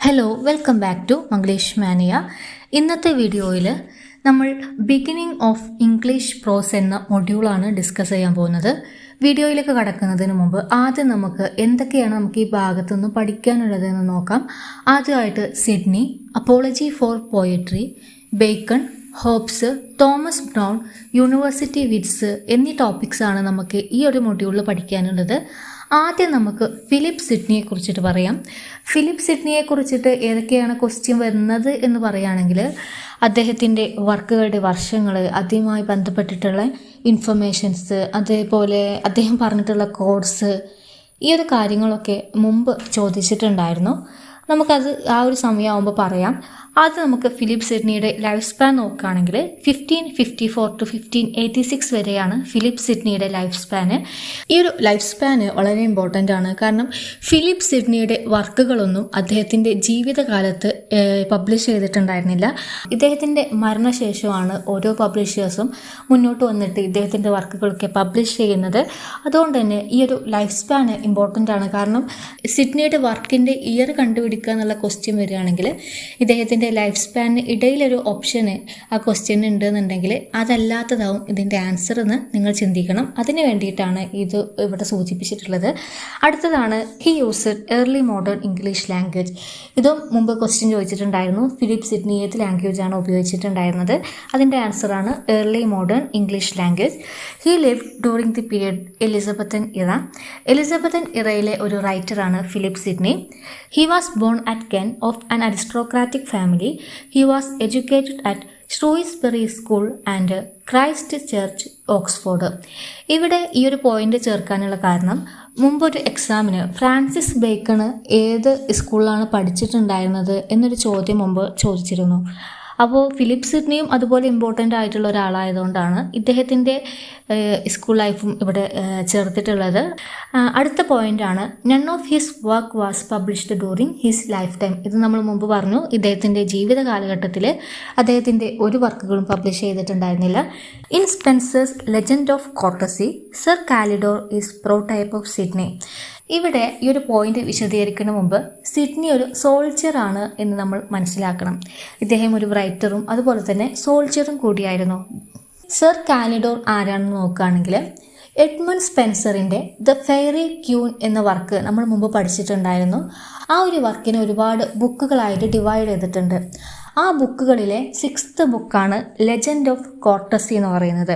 Hello welcome back to Manglish Mania. ഇന്നത്തെ വീഡിയോയിൽ നമ്മൾ ബിഗിനിങ് ഓഫ് ഇംഗ്ലീഷ് പ്രോസ് എന്ന മൊഡ്യൂളാണ് ഡിസ്കസ് ചെയ്യാൻ പോകുന്നത്. വീഡിയോയിലേക്ക് കടക്കുന്നതിന് മുമ്പ് ആദ്യം നമുക്ക് എന്തൊക്കെയാണ് നമുക്ക് ഈ ഭാഗത്തുനിന്ന് പഠിക്കാനുള്ളതെന്ന് നോക്കാം. ആദ്യമായിട്ട് Sydney, apology for poetry, bacon, hobs, Thomas brown, university wits എന്നീ ടോപ്പിക്സാണ് നമുക്ക് ഈ ഒരു മൊഡ്യൂളിൽ പഠിക്കാനുള്ളത്. ആദ്യം നമുക്ക് ഫിലിപ്പ് സിഡ്നിയെ കുറിച്ചിട്ട് പറയാം. ഫിലിപ്പ് സിഡ്നിയെ കുറിച്ചിട്ട് ഏതൊക്കെയാണ് ക്വസ്റ്റ്യൻ വരുന്നത് എന്ന് പറയുകയാണെങ്കിൽ അദ്ദേഹത്തിൻ്റെ വർക്കുകളുടെ വർഷങ്ങൾ, അതുമായി ബന്ധപ്പെട്ടിട്ടുള്ള ഇൻഫർമേഷൻസ്, അതേപോലെ അദ്ദേഹം പറഞ്ഞിട്ടുള്ള കോഡ്സ്, ഈ ഒരു കാര്യങ്ങളൊക്കെ മുമ്പ് ചോദിച്ചിട്ടുണ്ടായിരുന്നു. നമുക്കത് ആ ഒരു സമയമാകുമ്പോൾ പറയാം. ആദ്യം നമുക്ക് ഫിലിപ്പ് സിഡ്നിയുടെ ലൈഫ് സ്പാൻ നോക്കുകയാണെങ്കിൽ 1554 to 1586 വരെയാണ് ഫിലിപ്പ് സിഡ്നിയുടെ ലൈഫ് സ്പാന്. ഈ ഒരു ലൈഫ് സ്പാന് വളരെ ഇമ്പോർട്ടൻ്റ് ആണ്. കാരണം ഫിലിപ്പ് സിഡ്നിയുടെ വർക്കുകളൊന്നും അദ്ദേഹത്തിൻ്റെ ജീവിതകാലത്ത് പബ്ലിഷ് ചെയ്തിട്ടുണ്ടായിരുന്നില്ല. ഇദ്ദേഹത്തിൻ്റെ മരണശേഷമാണ് ഓരോ പബ്ലിഷേഴ്സും മുന്നോട്ട് വന്നിട്ട് ഇദ്ദേഹത്തിൻ്റെ വർക്കുകളൊക്കെ പബ്ലിഷ് ചെയ്യുന്നത്. അതുകൊണ്ട് തന്നെ ഈ ഒരു ലൈഫ് സ്പാന് ഇമ്പോർട്ടൻ്റ് ആണ്. കാരണം സിഡ്നിയുടെ വർക്കിൻ്റെ ഇയർ കണ്ടുപിടിക്കുക എന്നുള്ള ക്വസ്റ്റ്യൻ വരികയാണെങ്കിൽ ഇദ്ദേഹത്തിൻ്റെ ലൈഫ് സ്പാനിന് ഇടയിലൊരു ഓപ്ഷന് ആ ക്വസ്റ്റ്യൻ ഉണ്ടെന്നുണ്ടെങ്കിൽ അതല്ലാത്തതാവും ഇതിൻ്റെ ആൻസർ എന്ന് നിങ്ങൾ ചിന്തിക്കണം. അതിന് വേണ്ടിയിട്ടാണ് ഇത് ഇവിടെ സൂചിപ്പിച്ചിട്ടുള്ളത്. അടുത്തതാണ് he used early modern English language. ഇതും മുമ്പ് ക്വസ്റ്റ്യൻ ചോദിച്ചിട്ടുണ്ടായിരുന്നു. ഫിലിപ്പ് സിഡ്നി ഏത് ലാംഗ്വേജാണ് ഉപയോഗിച്ചിട്ടുണ്ടായിരുന്നത്? അതിൻ്റെ ആൻസറാണ് early modern English language. He lived during the period Elizabethan era. Elizabethan ഇറയിലെ ഒരു റൈറ്ററാണ് Philip Sidney. He was born at Kent of an aristocratic family. He was educated at Shrewsbury School and Christ Church, Oxford. ഇവിടെ ഈ ഒരു point ചേർക്കാനുള്ള കാരണം മുമ്പൊരു എക്സാമിന് ഫ്രാൻസിസ് ബേക്കണ് ഏത് സ്കൂളിലാണ് പഠിച്ചിട്ടുണ്ടായിരുന്നത് എന്നൊരു ചോദ്യം മുമ്പ് ചോദിച്ചിരുന്നു. അപ്പോൾ ഫിലിപ്പ് സിഡ്നിയും അതുപോലെ ഇമ്പോർട്ടൻ്റ് ആയിട്ടുള്ള ഒരാളായതുകൊണ്ടാണ് ഇദ്ദേഹത്തിൻ്റെ സ്കൂൾ ലൈഫും ഇവിടെ ചേർത്തിട്ടുള്ളത്. അടുത്ത പോയിൻ്റാണ് none of his work was published during his life time. ഇത് നമ്മൾ മുമ്പ് പറഞ്ഞു. ഇദ്ദേഹത്തിൻ്റെ ജീവിത കാലഘട്ടത്തിൽ അദ്ദേഹത്തിൻ്റെ ഒരു വർക്കുകളും പബ്ലിഷ് ചെയ്തിട്ടുണ്ടായിരുന്നില്ല. In Spenser's legend of courtesy, Sir Calidore is prototype of Sidney. ഇവിടെ ഈ ഒരു പോയിന്റ് വിശദീകരിക്കുന്ന മുമ്പ് സിഡ്നി ഒരു സോൾജർ ആണ് എന്ന് നമ്മൾ മനസ്സിലാക്കണം. ഇദ്ദേഹം ഒരു റൈറ്ററും അതുപോലെ തന്നെ സോൾജറും കൂടിയായിരുന്നു. സർ കാലിഡോർ ആരാണെന്ന് നോക്കുകയാണെങ്കിൽ എഡ്മണ്ട് സ്പെൻസറിൻ്റെ ദ ഫെയറി ക്യൂൻ എന്ന വർക്ക് നമ്മൾ മുമ്പ് പഠിച്ചിട്ടുണ്ടായിരുന്നു. ആ ഒരു വർക്കിനെ ഒരുപാട് ബുക്കുകളായിട്ട് ഡിവൈഡ് ചെയ്തിട്ടുണ്ട്. ആ ബുക്കുകളിലെ 6th ബുക്കാണ് ലെജൻഡ് ഓഫ് കോർട്ടസി എന്ന് പറയുന്നത്.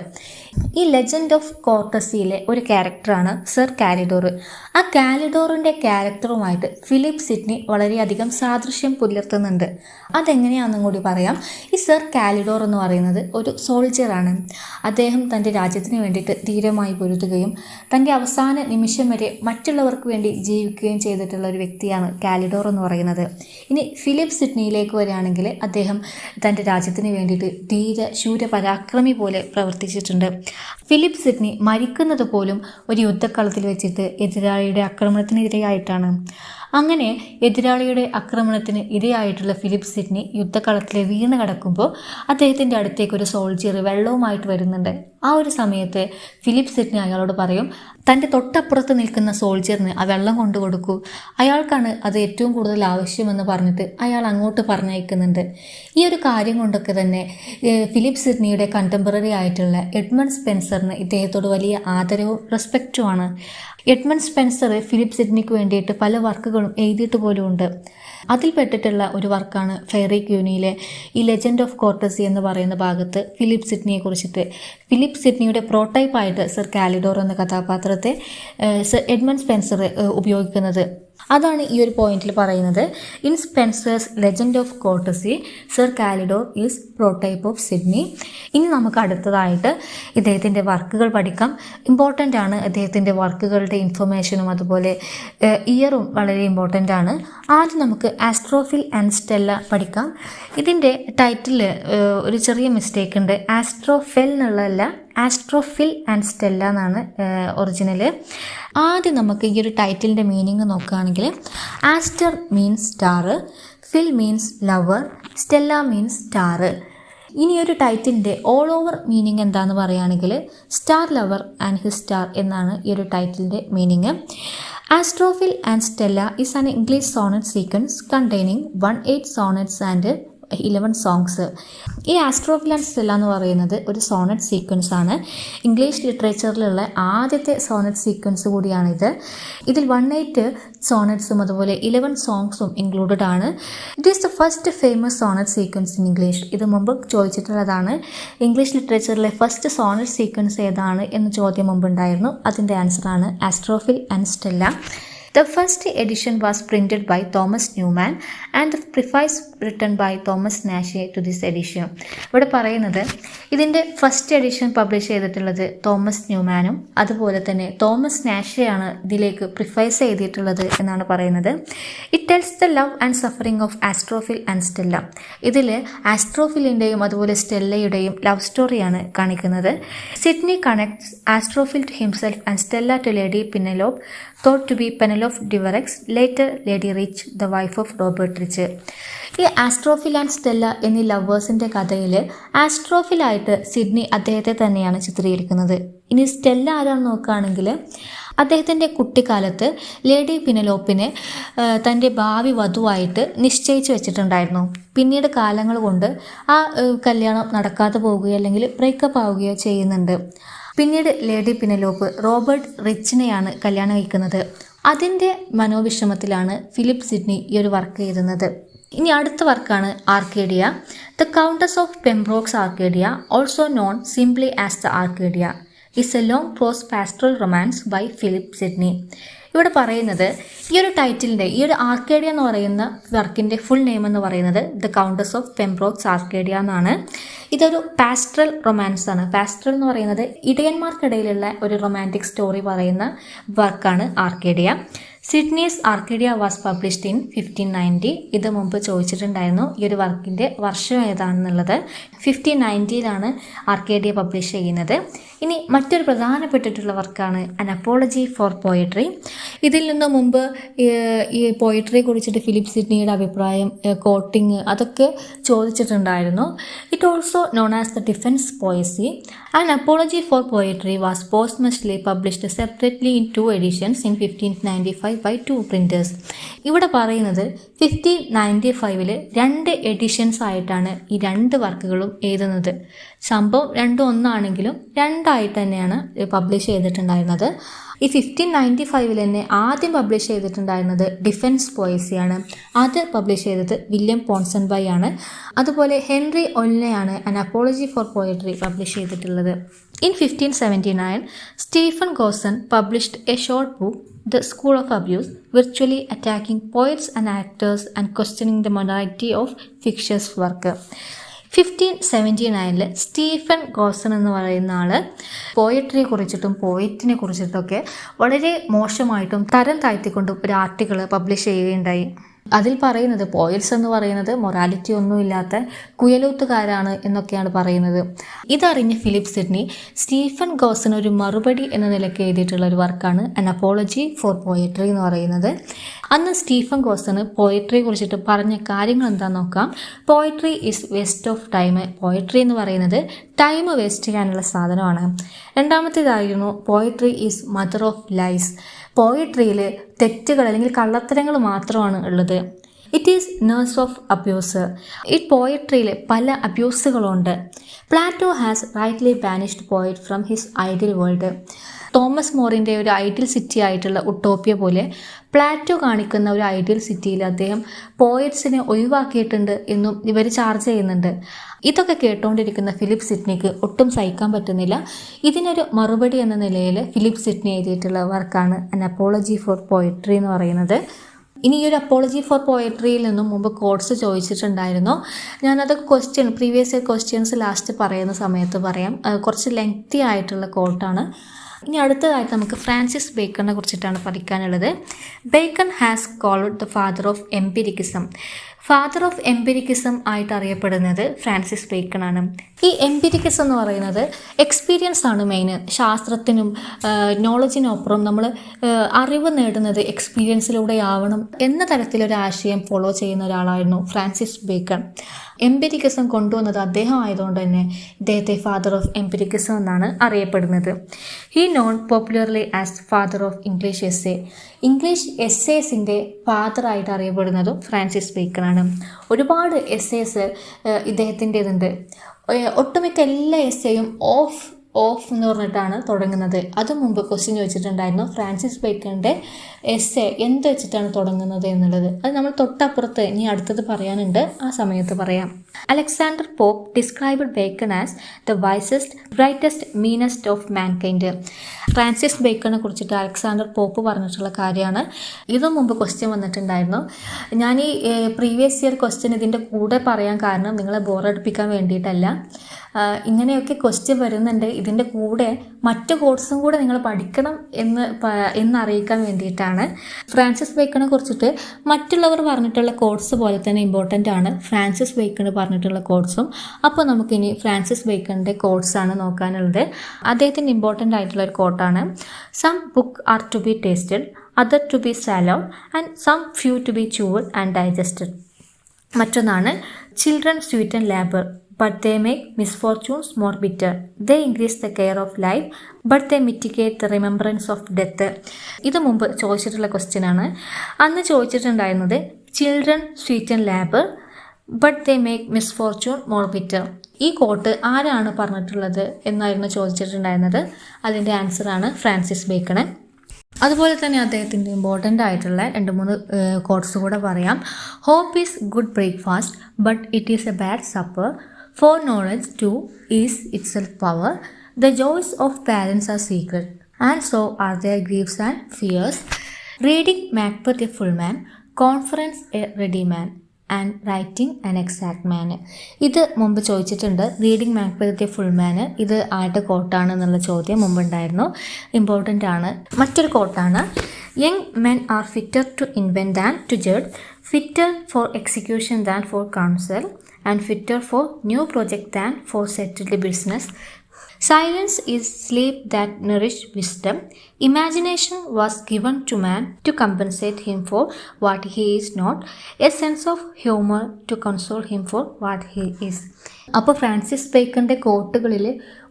ഈ ലെജൻഡ് ഓഫ് കോർട്ടസിയിലെ ഒരു ക്യാരക്ടറാണ് സർ കാലിഡോർ. ആ കാലിഡോറിൻ്റെ ക്യാരക്ടറുമായിട്ട് ഫിലിപ്പ് സിഡ്നി വളരെയധികം സാദൃശ്യം പുലർത്തുന്നുണ്ട്. അതെങ്ങനെയാണെന്നും കൂടി പറയാം. ഈ സർ കാലിഡോർ എന്ന് പറയുന്നത് ഒരു സോൾജറാണ്. അദ്ദേഹം തൻ്റെ രാജ്യത്തിന് വേണ്ടിയിട്ട് ധീരമായി പൊരുതുകയും തൻ്റെ അവസാന നിമിഷം വരെ മറ്റുള്ളവർക്ക് വേണ്ടി ജീവിക്കുകയും ചെയ്തിട്ടുള്ള ഒരു വ്യക്തിയാണ് കാലിഡോർ എന്ന് പറയുന്നത്. ഇനി ഫിലിപ്പ് സിഡ്നിയിലേക്ക് വരികയാണെങ്കിൽ അദ്ദേഹം തൻ്റെ രാജ്യത്തിന് വേണ്ടിയിട്ട് ധീര ശൂര പരാക്രമി പോലെ പ്രവർത്തിച്ചിട്ടുണ്ട്. ഫിലിപ്പ് സിഡ്നി മരിക്കുന്നത് പോലും ഒരു യുദ്ധക്കളത്തിൽ വെച്ചിട്ട് എതിരാളിയുടെ ആക്രമണത്തിനെതിരെയായിട്ടാണ്. അങ്ങനെ എതിരാളിയുടെ ആക്രമണത്തിന് ഇരയായിട്ടുള്ള ഫിലിപ്പ് സിഡ്നി യുദ്ധക്കളത്തിൽ വീണ് കിടക്കുമ്പോൾ അദ്ദേഹത്തിൻ്റെ അടുത്തേക്ക് ഒരു സോൾജിയർ വെള്ളവുമായിട്ട് വരുന്നുണ്ട്. ആ ഒരു സമയത്ത് ഫിലിപ്പ് സിഡ്നി അയാളോട് പറയും, തൻ്റെ തൊട്ടപ്പുറത്ത് നിൽക്കുന്ന സോൾജിയറിന് ആ വെള്ളം കൊണ്ടു കൊടുക്കൂ, അയാൾക്കാണ് അത് ഏറ്റവും കൂടുതൽ ആവശ്യമെന്ന് പറഞ്ഞിട്ട് അയാൾ അങ്ങോട്ട് പറഞ്ഞയക്കുന്നുണ്ട്. ഈ ഒരു കാര്യം കൊണ്ടൊക്കെ തന്നെ ഫിലിപ്പ് സിഡ്നിയുടെ കണ്ടംപററി ആയിട്ടുള്ള എഡ്മണ്ട് സ്പെൻസറിന് ഇദ്ദേഹത്തോട് വലിയ ആദരവും റെസ്പെക്റ്റുമാണ്. എഡ്മണ്ട് സ്പെൻസർ ഫിലിപ്പ് സിഡ്നിക്ക് വേണ്ടിയിട്ട് പല വർക്കുകളും എഴുതിയിട്ട് പോലും ഉണ്ട്. അതിൽപ്പെട്ടിട്ടുള്ള ഒരു വർക്കാണ് ഫെയറി ക്യൂനിയിലെ ഈ ലെജൻഡ് ഓഫ് കോർട്ടസി എന്ന് പറയുന്ന ഭാഗത്ത് ഫിലിപ്പ് സിഡ്നിയെ കുറിച്ചിട്ട്. ഫിലിപ്പ് സിഡ്നിയുടെ പ്രോട്ടൈപ്പായിട്ട് സർ കാലിഡോർ എന്ന കഥാപാത്രത്തെ സർ എഡ്മണ്ട് സ്പെൻസർ ഉപയോഗിക്കുന്നത്. അതാണ് ഈ ഒരു പോയിന്റിൽ പറയുന്നത്. In Spenser's legend of courtesy, Sir Calidore is prototype of Sidney. ഇനി നമുക്ക് അടുത്തതായിട്ട് ഇദ്ദേഹത്തിൻ്റെ വർക്കുകൾ പഠിക്കാം. ഇമ്പോർട്ടൻ്റ് ആണ് ഇദ്ദേഹത്തിൻ്റെ വർക്കുകളുടെ ഇൻഫർമേഷനും അതുപോലെ ഇയറും വളരെ ഇമ്പോർട്ടൻ്റ് ആണ്. ആദ്യം നമുക്ക് ആസ്ട്രോഫിൽ ആൻഡ് സ്റ്റെല്ല പഠിക്കാം. ഇതിൻ്റെ ടൈറ്റിൽ ഒരു ചെറിയ മിസ്റ്റേക്ക് ഉണ്ട്. ആസ്ട്രോഫെൽ എന്നുള്ളതല്ല, ആസ്ട്രോഫിൽ ആൻഡ് സ്റ്റെല്ല എന്നാണ് ഒറിജിനൽ. ആദ്യം നമുക്ക് ഈ ഒരു ടൈറ്റിലിൻ്റെ മീനിങ് നോക്കുകയാണെങ്കിൽ aster means star, phil means lover, Stella means star. ഇനി ഒരു ടൈറ്റിലിൻ്റെ ഓൾ ഓവർ മീനിങ് എന്താണെന്ന് പറയുകയാണെങ്കിൽ star lover and his star എന്നാണ് ഈ ഒരു ടൈറ്റിലിൻ്റെ meaning. Astrophil and Stella is an English sonnet sequence containing 18 sonnets and 11 songs. ഈ ആസ്ട്രോഫിൽ ആൻഡ് സ്റ്റെല്ല എന്ന് പറയുന്നത് ഒരു സോണറ്റ് സീക്വൻസ് ആണ്. ഇംഗ്ലീഷ് ലിറ്ററേച്ചറിലുള്ള ആദ്യത്തെ സോണറ്റ് സീക്വൻസ് കൂടിയാണിത്. ഇതിൽ 18 സോണറ്റ്സും അതുപോലെ 11 സോങ്സും ഇൻക്ലൂഡഡ് ആണ്. It is the first famous sonnet sequence in English. ഇത് മുമ്പ് ചോദിച്ചിട്ടുള്ളതാണ്. ഇംഗ്ലീഷ് ലിറ്ററേച്ചറിലെ ഫസ്റ്റ് സോണറ്റ് സീക്വൻസ് ഏതാണ് എന്ന ചോദ്യം മുമ്പുണ്ടായിരുന്നു. അതിൻ്റെ ആൻസറാണ് Astrophil and Stella. The first edition was printed by Thomas Newman and the preface written by Thomas Nashe to this edition. ഇവിടെ പറയുന്നത് ഇതിൻ്റെ ഫസ്റ്റ് എഡിഷൻ പബ്ലിഷ് ചെയ്തിട്ടുള്ളത് തോമസ് ന്യൂമാനും അതുപോലെ തന്നെ തോമസ് നാഷെയാണ് ഇതിലേക്ക് പ്രിഫൈസ് ചെയ്തിട്ടുള്ളത് എന്നാണ് പറയുന്നത്. It tells the love and suffering of Astrophil and Stella. ഇതിൽ ആസ്ട്രോഫിലിൻ്റെയും അതുപോലെ സ്റ്റെല്ലയുടെയും ലവ് സ്റ്റോറിയാണ് കാണിക്കുന്നത്. Sidney connects Astrophil to himself and Stella to Lady Penelope thought to be Penelope Diverex, later Lady Rich, the wife of Robert Rich. ഈ Astrophil and Stella എന്നീ ലവേഴ്സിൻ്റെ കഥയിൽ ആസ്ട്രോഫിലായിട്ട് Sydney അദ്ദേഹത്തെ തന്നെയാണ് ചിത്രീകരിക്കുന്നത്. ഇനി സ്റ്റെല്ല ആരാണെന്ന് നോക്കുകയാണെങ്കിൽ അദ്ദേഹത്തിൻ്റെ കുട്ടിക്കാലത്ത് ലേഡി പിനെലോപ്പിനെ തൻ്റെ ഭാവി വധുവായിട്ട് നിശ്ചയിച്ച് വെച്ചിട്ടുണ്ടായിരുന്നു. പിന്നീട് കാലങ്ങൾ കൊണ്ട് ആ കല്യാണം നടക്കാതെ പോവുകയോ അല്ലെങ്കിൽ ബ്രേക്കപ്പ് ആവുകയോ ചെയ്യുന്നുണ്ട്. പിന്നീട് ലേഡി പിനെലോപ്പ് റോബർട്ട് റിച്ചിനെയാണ് കല്യാണം കഴിക്കുന്നത്. അതിൻ്റെ മനോവിഷമത്തിലാണ് ഫിലിപ്പ് സിഡ്നി ഈ ഒരു വർക്ക് എഴുതുന്നത്. ഇനി അടുത്ത വർക്കാണ് Arcadia. The Countess of Pembroke's Arcadia, also known simply as the Arcadia, is a long prose pastoral romance by Philip Sidney. ഇവിടെ പറയുന്നത് ഈ ഒരു ടൈറ്റിലിൻ്റെ ഈ ഒരു ആർക്കേഡിയ എന്ന് പറയുന്ന വർക്കിൻ്റെ ഫുൾ നെയിം എന്ന് പറയുന്നത് the Countess of Pembroke's Arcadia എന്നാണ്. ഇതൊരു പാസ്റ്ററൽ റൊമാൻസ് ആണ്. പാസ്റ്ററൽ എന്ന് പറയുന്നത് ഇടയന്മാർക്കിടയിലുള്ള ഒരു റൊമാൻറ്റിക് സ്റ്റോറി പറയുന്ന വർക്കാണ് Arcadia. Sidney's Arcadia was published in 1590. ഇത് മുമ്പ് ചോദിച്ചിട്ടുണ്ടായിരുന്നു ഈ ഒരു വർക്കിൻ്റെ വർഷം ഏതാണെന്നുള്ളത്. 1590 ആർക്കേഡിയ പബ്ലിഷ് ചെയ്യുന്നത്. ഇനി മറ്റൊരു പ്രധാനപ്പെട്ടിട്ടുള്ള വർക്കാണ് അൻ അപ്പോളജി ഫോർ പോയട്രി. ഇതിൽ നിന്ന് മുമ്പ് ഈ പോയട്രിയെ കുറിച്ചിട്ട് ഫിലിപ്പ് സിഡ്നിയുടെ അഭിപ്രായം, കോട്ടിങ് അതൊക്കെ ചോദിച്ചിട്ടുണ്ടായിരുന്നു. It also known as the defence പോയസി. An apology for poetry was posthumously published separately in 2 editions in 1595 by 2 printers. ഇവിടെ പറയുന്നത് 1595 2 എഡിഷൻസ് ആയിട്ടാണ് ഈ 2 വർക്കുകളും എഴുതുന്നത്. സംഭവം രണ്ടും ഒന്നാണെങ്കിലും 2 ആയിട്ട് തന്നെയാണ് പബ്ലിഷ് ചെയ്തിട്ടുണ്ടായിരുന്നത്. ഈ 1595 തന്നെ ആദ്യം പബ്ലിഷ് ചെയ്തിട്ടുണ്ടായിരുന്നത് ഡിഫൻസ് പോയസിയാണ്. അത് പബ്ലിഷ് ചെയ്തത് വില്യം പോൺസൺബൈ ആണ്. അതുപോലെ ഹെൻറി ഒൽനെയാണ് an apology for poetry publish ചെയ്തിട്ടുള്ളത്. In 1579 Stephen Gosson published a short book The School of Abuse, virtually attacking poets and actors and questioning the morality of fictitious work. 1579 Stephen ഗോസൺ എന്ന് പറയുന്ന ആൾ പോയട്രിയെ കുറിച്ചിട്ടും പോയറ്റിനെ കുറിച്ചിട്ടൊക്കെ വളരെ മോശമായിട്ടും തരം താഴ്ത്തിക്കൊണ്ടും ഒരു ആർട്ടിക്കിൾ പബ്ലിഷ് ചെയ്യുകയുണ്ടായി. അതിൽ പറയുന്നത് പോയറ്റ്സ് എന്ന് പറയുന്നത് മൊറാലിറ്റി ഒന്നുമില്ലാത്ത കുയലൂത്തുകാരാണ് എന്നൊക്കെയാണ് പറയുന്നത്. ഇതറിഞ്ഞ് ഫിലിപ്പ് സിഡ്നി സ്റ്റീഫൻ ഗോസൺ ഒരു മറുപടി എന്ന നിലയ്ക്ക് എഴുതിയിട്ടുള്ള ഒരു വർക്കാണ് അൻ അപ്പോളജി ഫോർ പോയട്രി എന്ന് പറയുന്നത്. അന്ന് സ്റ്റീഫൻ ഗോസണ് പോയട്രിയെ കുറിച്ചിട്ട് പറഞ്ഞ കാര്യങ്ങൾ എന്താണെന്ന് നോക്കാം. Poetry is waste of time. Poetry എന്ന് പറയുന്നത് ടൈം വേസ്റ്റ് ചെയ്യാനുള്ള സാധനമാണ്. രണ്ടാമത്തേതായിരുന്നു poetry is mother of lies. പോയട്രിയിൽ തെറ്റുകൾ അല്ലെങ്കിൽ കള്ളത്തരങ്ങൾ മാത്രമാണ് ഉള്ളത്. It is nurse of abuse. ഈ പോയട്രിയിൽ പല അബ്യൂസുകളുണ്ട്. Plato has rightly banished poet from his ideal world. Thomas മോറിൻ്റെ ഒരു ഐഡിയൽ സിറ്റി ആയിട്ടുള്ള ഉട്ടോപ്യ പോലെ പ്ലാറ്റോ കാണിക്കുന്ന ഒരു ഐഡിയൽ സിറ്റിയിൽ അദ്ദേഹം പോയറ്റ്സിനെ ഒഴിവാക്കിയിട്ടുണ്ട് എന്നും ഇവർ ചാർജ് ചെയ്യുന്നുണ്ട്. ഇതൊക്കെ കേട്ടുകൊണ്ടിരിക്കുന്ന ഫിലിപ്പ് സിഡ്നിക്ക് ഒട്ടും സഹിക്കാൻ പറ്റുന്നില്ല. ഇതിനൊരു മറുപടി എന്ന നിലയിൽ ഫിലിപ്പ് സിഡ്നി എഴുതിയിട്ടുള്ള വർക്കാണ് അൻ അപ്പോളജി ഫോർ പോയട്രി എന്ന് പറയുന്നത്. ഇനി ഈ ഒരു അപ്പോളജി ഫോർ പോയട്രിയിൽ നിന്നും മുമ്പ് കോട്ട്സ് ചോദിച്ചിട്ടുണ്ടായിരുന്നു. ഞാനത് പ്രീവിയസ് ഇയർ ക്വസ്റ്റ്യൻസ് ലാസ്റ്റ് പറയുന്ന സമയത്ത് പറയാം. കുറച്ച് ലെങ്തി ആയിട്ടുള്ള കോട്ടാണ്. ഇനി അടുത്തതായിട്ട് നമുക്ക് ഫ്രാൻസിസ് ബേക്കണിനെ കുറിച്ചിട്ടാണ് പഠിക്കാനുള്ളത്. Bacon has called the father of empiricism. Father of empiricism ആയിട്ട് അറിയപ്പെടുന്നത് ഫ്രാൻസിസ് ബേക്കൺ ആണ്. ഈ എംപിരിക്കിസം എന്ന് പറയുന്നത് എക്സ്പീരിയൻസ് ആണ് മെയിൻ. ശാസ്ത്രത്തിനും നോളജിനൊപ്പം നമ്മൾ അറിവ് നേടുന്നത് എക്സ്പീരിയൻസിലൂടെ ആവണം എന്ന തരത്തിലൊരു ആശയം ഫോളോ ചെയ്യുന്ന ഒരാളായിരുന്നു ഫ്രാൻസിസ് ബേക്കൺ. എംപിരിക്കിസം കൊണ്ടുവന്നത് അദ്ദേഹം ആയതുകൊണ്ട് തന്നെ ഇദ്ദേഹത്തെ ഫാദർ ഓഫ് എംപിരിക്കിസം എന്നാണ് അറിയപ്പെടുന്നത്. He known popularly as father of English essay. English എസ്സേസിൻ്റെ ഫാദറായിട്ട് അറിയപ്പെടുന്നതും ഫ്രാൻസിസ് ബേക്കൺ ആണ്. ഒരുപാട് എസ്സേസ് ഇദ്ദേഹത്തിൻ്റെതുണ്ട്. ഒട്ടുമിക്ക എല്ലാ എസ്സേയും ഓഫ് എന്ന് പറഞ്ഞിട്ടാണ് തുടങ്ങുന്നത്. അത് മുമ്പ് ക്വസ്റ്റ്യൻ ചോദിച്ചിട്ടുണ്ടായിരുന്നു, ഫ്രാൻസിസ് ബേക്കണിൻ്റെ എസ്സേ എന്ത് വെച്ചിട്ടാണ് തുടങ്ങുന്നത് എന്നുള്ളത്. അത് നമ്മൾ തൊട്ടപ്പുറത്ത് ഇനി അടുത്തത് പറയാനുണ്ട്, ആ സമയത്ത് പറയാം. Alexander Pope described Bacon as the wisest, brightest, meanest of mankind. Francis ബേക്കണിനെ കുറിച്ചിട്ട് അലക്സാണ്ടർ പോപ്പ് പറഞ്ഞിട്ടുള്ള കാര്യമാണ്. ഇതും മുമ്പ് ക്വസ്റ്റ്യൻ വന്നിട്ടുണ്ടായിരുന്നു. ഞാൻ ഈ പ്രീവിയസ് ഇയർ ക്വസ്റ്റ്യൻ ഇതിൻ്റെ കൂടെ പറയാൻ കാരണം നിങ്ങളെ ബോറടിപ്പിക്കാൻ വേണ്ടിയിട്ടല്ല. ഇങ്ങനെയൊക്കെ ക്വസ്റ്റ്യൻ വരുന്നുണ്ട്, ഇതിൻ്റെ കൂടെ മറ്റു കോഴ്സും കൂടെ നിങ്ങൾ പഠിക്കണം എന്നറിയിക്കാൻ വേണ്ടിയിട്ടാണ്. ഫ്രാൻസിസ് ബേക്കണിനെ കുറിച്ചിട്ട് മറ്റുള്ളവർ പറഞ്ഞിട്ടുള്ള കോഴ്സ് പോലെ തന്നെ ഇമ്പോർട്ടൻ്റ് ആണ് ഫ്രാൻസിസ് ബേക്കണ് പറഞ്ഞിട്ടുള്ള കോഴ്സും. അപ്പോൾ നമുക്കിനി ഫ്രാൻസിസ് ബേക്കണിൻ്റെ കോഴ്സാണ് നോക്കാനുള്ളത്. അദ്ദേഹത്തിൻ്റെ ഇമ്പോർട്ടൻ്റ് ആയിട്ടുള്ള ഒരു കോട്ടാണ്, some book are to be tasted, other to be swallowed and some few to be chewed and digested. മറ്റൊന്നാണ്, children sweeten labour but they make misfortunes more bitter. They increase the care of life, but they mitigate the remembrance of death. ഇത് മുമ്പ് ചോദിച്ചിട്ടുള്ള question ആണ്. അന്ന് ചോദിച്ചിട്ടുണ്ടായിരുന്നത് children sweeten labour but they make misfortune more bitter. ഈ quote ആരാണ് പറഞ്ഞിട്ടുള്ളത് എന്നായിരുന്നു ചോദിച്ചിട്ടുണ്ടായിരുന്നത്. അതിൻ്റെ ആൻസറാണ് ഫ്രാൻസിസ് ബേക്കണ്. അതുപോലെ തന്നെ അദ്ദേഹത്തിൻ്റെ ഇമ്പോർട്ടൻ്റ് ആയിട്ടുള്ള 2-3 കോട്ട്സ് കൂടെ പറയാം. Hope is good breakfast but it is a bad supper. For knowledge too is itself power. The joys of parents are secret, and so are their griefs and fears. Reading Macbeth a full man, conference a ready man, and writing an exact man. ഇത് മുമ്പ് ചോദിച്ചിട്ടുണ്ട്. Reading maketh a full man, ഇത് ആരുടെ കോട്ടാണ് എന്നുള്ള ചോദ്യം മുമ്പുണ്ടായിരുന്നു. Important ആണ്. മറ്റൊരു കോട്ടാണ്, young men are fitter to invent than to judge, fitter for execution than for counsel, and fitter for new project than for settled business. Silence is sleep that nourish wisdom. Imagination was given to man to compensate him for what he is not. A sense of humor to console him for what he is. അപ്പോൾ Francis ബേക്കണിൻ്റെ കോട്ടുകളിൽ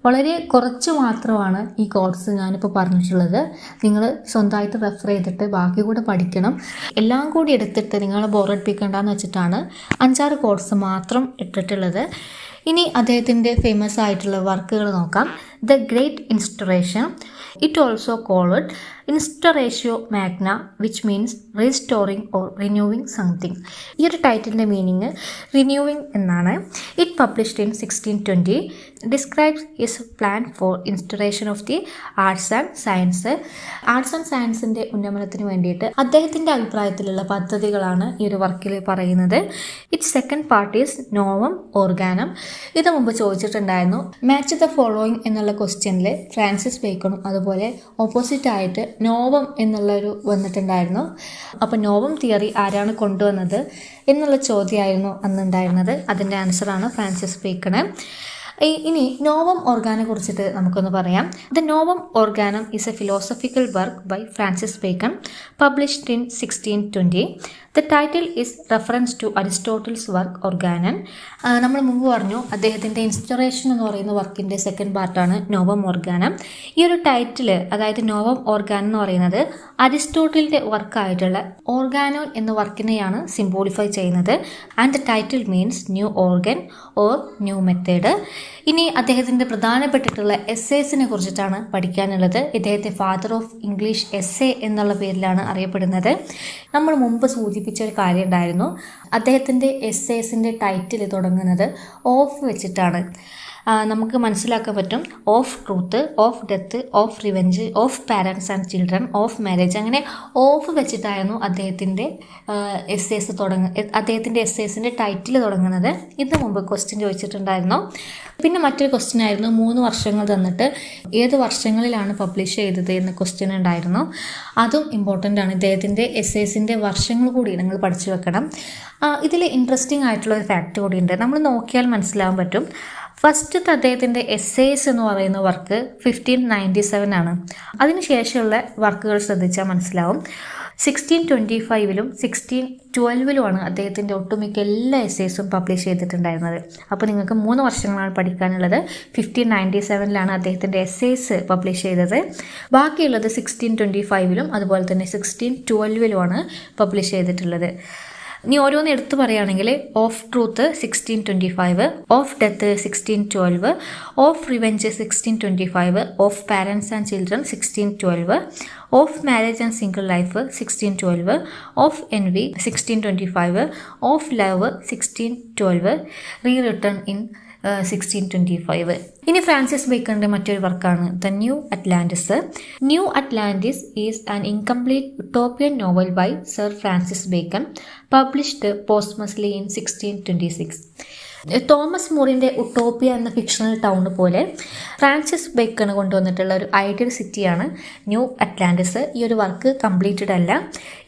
വളരെ കുറച്ച് മാത്രമാണ് ഈ quotes ഞാനിപ്പോൾ പറഞ്ഞിട്ടുള്ളത്. നിങ്ങൾ സ്വന്തമായിട്ട് refer ചെയ്തിട്ട് ബാക്കി കൂടെ പഠിക്കണം. എല്ലാം കൂടി എടുത്തിട്ട് നിങ്ങളെ ബോറടിപ്പിക്കേണ്ടെന്ന് വെച്ചിട്ടാണ് 5-6 കോട്ട്സ് മാത്രം ഇട്ടിട്ടുള്ളത്. ഇനി അദ്ദേഹത്തിൻ്റെ ഫേമസ് ആയിട്ടുള്ള വർക്കുകൾ നോക്കാം. The great instauration, it also called instauratio magna, which means restoring or renewing something. ഈ ഒരു ടൈറ്റിലിൻ്റെ മീനിങ് റിന്യൂവിങ് എന്നാണ്. It published in 1620. Describes his plan for instauration of the arts and science. Arts and സയൻസിൻ്റെ ഉന്നമനത്തിന് വേണ്ടിയിട്ട് അദ്ദേഹത്തിൻ്റെ അഭിപ്രായത്തിലുള്ള പദ്ധതികളാണ് ഈ ഒരു വർക്കിൽ പറയുന്നത്. It's second part is novum ഓർഗാനം. ഇത് മുമ്പ് ചോദിച്ചിട്ടുണ്ടായിരുന്നു. മാച്ച് ദ ഫോളോയിങ് എന്നുള്ള ക്വസ്റ്റ്യനിൽ ഫ്രാൻസിസ് ബേക്കണും അതുപോലെ ഓപ്പോസിറ്റ് ആയിട്ട് നോവം എന്നുള്ളൊരു വന്നിട്ടുണ്ടായിരുന്നു. അപ്പോൾ നോവം തിയറി ആരാണ് കൊണ്ടുവന്നത് എന്നുള്ള ചോദ്യമായിരുന്നു അന്നുണ്ടായിരുന്നത്. അതിൻ്റെ ആൻസറാണ് ഫ്രാൻസിസ് ബേക്കണ്. ഇനി നോവം ഓർഗാനെ കുറിച്ചിട്ട് നമുക്കൊന്ന് പറയാം. The Novum Organum is a philosophical work by Francis Bacon, published in 1620. The title is reference to Aristotle's work Organon. നമ്മൾ മുമ്പ് പറഞ്ഞു അദ്ദേഹത്തിൻ്റെ ഇൻസ്പിറേഷൻ എന്ന് പറയുന്ന വർക്കിൻ്റെ സെക്കൻഡ് പാർട്ടാണ് നോവം ഓർഗാനം. ഈ ഒരു ടൈറ്റിൽ, അതായത് നോവം ഓർഗാനം എന്ന് പറയുന്നത് അരിസ്റ്റോട്ടിലിൻ്റെ വർക്കായിട്ടുള്ള ഓർഗാനോൻ എന്ന വർക്കിനെയാണ് സിംബോളിഫൈ ചെയ്യുന്നത്. And the title means new organ or new method. ഇനി അദ്ദേഹത്തിൻ്റെ പ്രധാനപ്പെട്ടിട്ടുള്ള എസ്സേസിനെ കുറിച്ചിട്ടാണ് പഠിക്കാനുള്ളത്. ഇദ്ദേഹത്തെ ഫാദർ ഓഫ് ഇംഗ്ലീഷ് എസ്സേ എന്നുള്ള പേരിലാണ് അറിയപ്പെടുന്നത്. നമ്മൾ മുമ്പ് സൂചിപ്പിച്ച ഒരു കാര്യം ഉണ്ടായിരുന്നു. അദ്ദേഹത്തിൻ്റെ എസ്സേസിൻ്റെ ടൈറ്റിൽ തുടങ്ങുന്നത് ഓഫ് വെച്ചിട്ടാണ്. നമുക്ക് മനസ്സിലാക്കാൻ പറ്റും. Of truth, of death, of revenge, of parents and children, of marriage, അങ്ങനെ ഓഫ് വെച്ചിട്ടായിരുന്നു അദ്ദേഹത്തിൻ്റെ എസ്സേസിൻ്റെ ടൈറ്റിൽ തുടങ്ങുന്നത്. ഇതിന് മുമ്പ് ക്വസ്റ്റ്യൻ ചോദിച്ചിട്ടുണ്ടായിരുന്നു. പിന്നെ മറ്റൊരു ക്വസ്റ്റ്യൻ ആയിരുന്നു 3 വർഷങ്ങൾ തന്നിട്ട് ഏത് വർഷങ്ങളിലാണ് പബ്ലിഷ് ചെയ്തത് എന്ന ക്വസ്റ്റ്യൻ ഉണ്ടായിരുന്നു. അതും ഇമ്പോർട്ടൻ്റ് ആണ്. ഇദ്ദേഹത്തിൻ്റെ എസ്സേസിൻ്റെ വർഷങ്ങൾ കൂടി നിങ്ങൾ പഠിച്ചു വെക്കണം. ഇതിൽ ഇൻട്രസ്റ്റിംഗ് ആയിട്ടുള്ള ഒരു ഫാക്റ്റ് കൂടിയുണ്ട്. നമ്മൾ നോക്കിയാൽ മനസ്സിലാവാൻ പറ്റും. ഫസ്റ്റത്തെ അദ്ദേഹത്തിൻ്റെ എസ്സേസ് എന്ന് പറയുന്ന വർക്ക് 1597 ആണ്. അതിനുശേഷമുള്ള വർക്കുകൾ ശ്രദ്ധിച്ചാൽ മനസ്സിലാവും. 1625 1612 അദ്ദേഹത്തിൻ്റെ ഒട്ടുമിക്ക എല്ലാ എസ്സേസും പബ്ലിഷ് ചെയ്തിട്ടുണ്ടായിരുന്നത്. അപ്പോൾ നിങ്ങൾക്ക് 3 വർഷങ്ങളാണ് പഠിക്കാനുള്ളത്. 1597 അദ്ദേഹത്തിൻ്റെ എസ്സേസ് പബ്ലിഷ് ചെയ്തത്. ബാക്കിയുള്ളത് 1625 അതുപോലെ തന്നെ 1612 പബ്ലിഷ് ചെയ്തിട്ടുള്ളത്. ഇനി ഓരോന്ന് എടുത്തു പറയുകയാണെങ്കിൽ of truth 1625, of death 1612, of revenge 1625, of parents and children 1612, of marriage and single life 1612, of envy 1625, of love 1612, re return in 1625. ഇനി ഫ്രാൻസിസ് ബേക്കറിൻ്റെ മറ്റൊരു വർക്കാണ് the New Atlantis. New Atlantis is an incomplete utopian novel by Sir Francis Bacon, published posthumously in 1626. Thomas മൂറിൻ്റെ Utopia എന്ന fictional town പോലെ Francis Bacon കൊണ്ടുവന്നിട്ടുള്ള ഒരു ideal സിറ്റിയാണ് ന്യൂ അറ്റ്ലാന്റിസ്. ഈ ഒരു വർക്ക് കംപ്ലീറ്റഡ് അല്ല.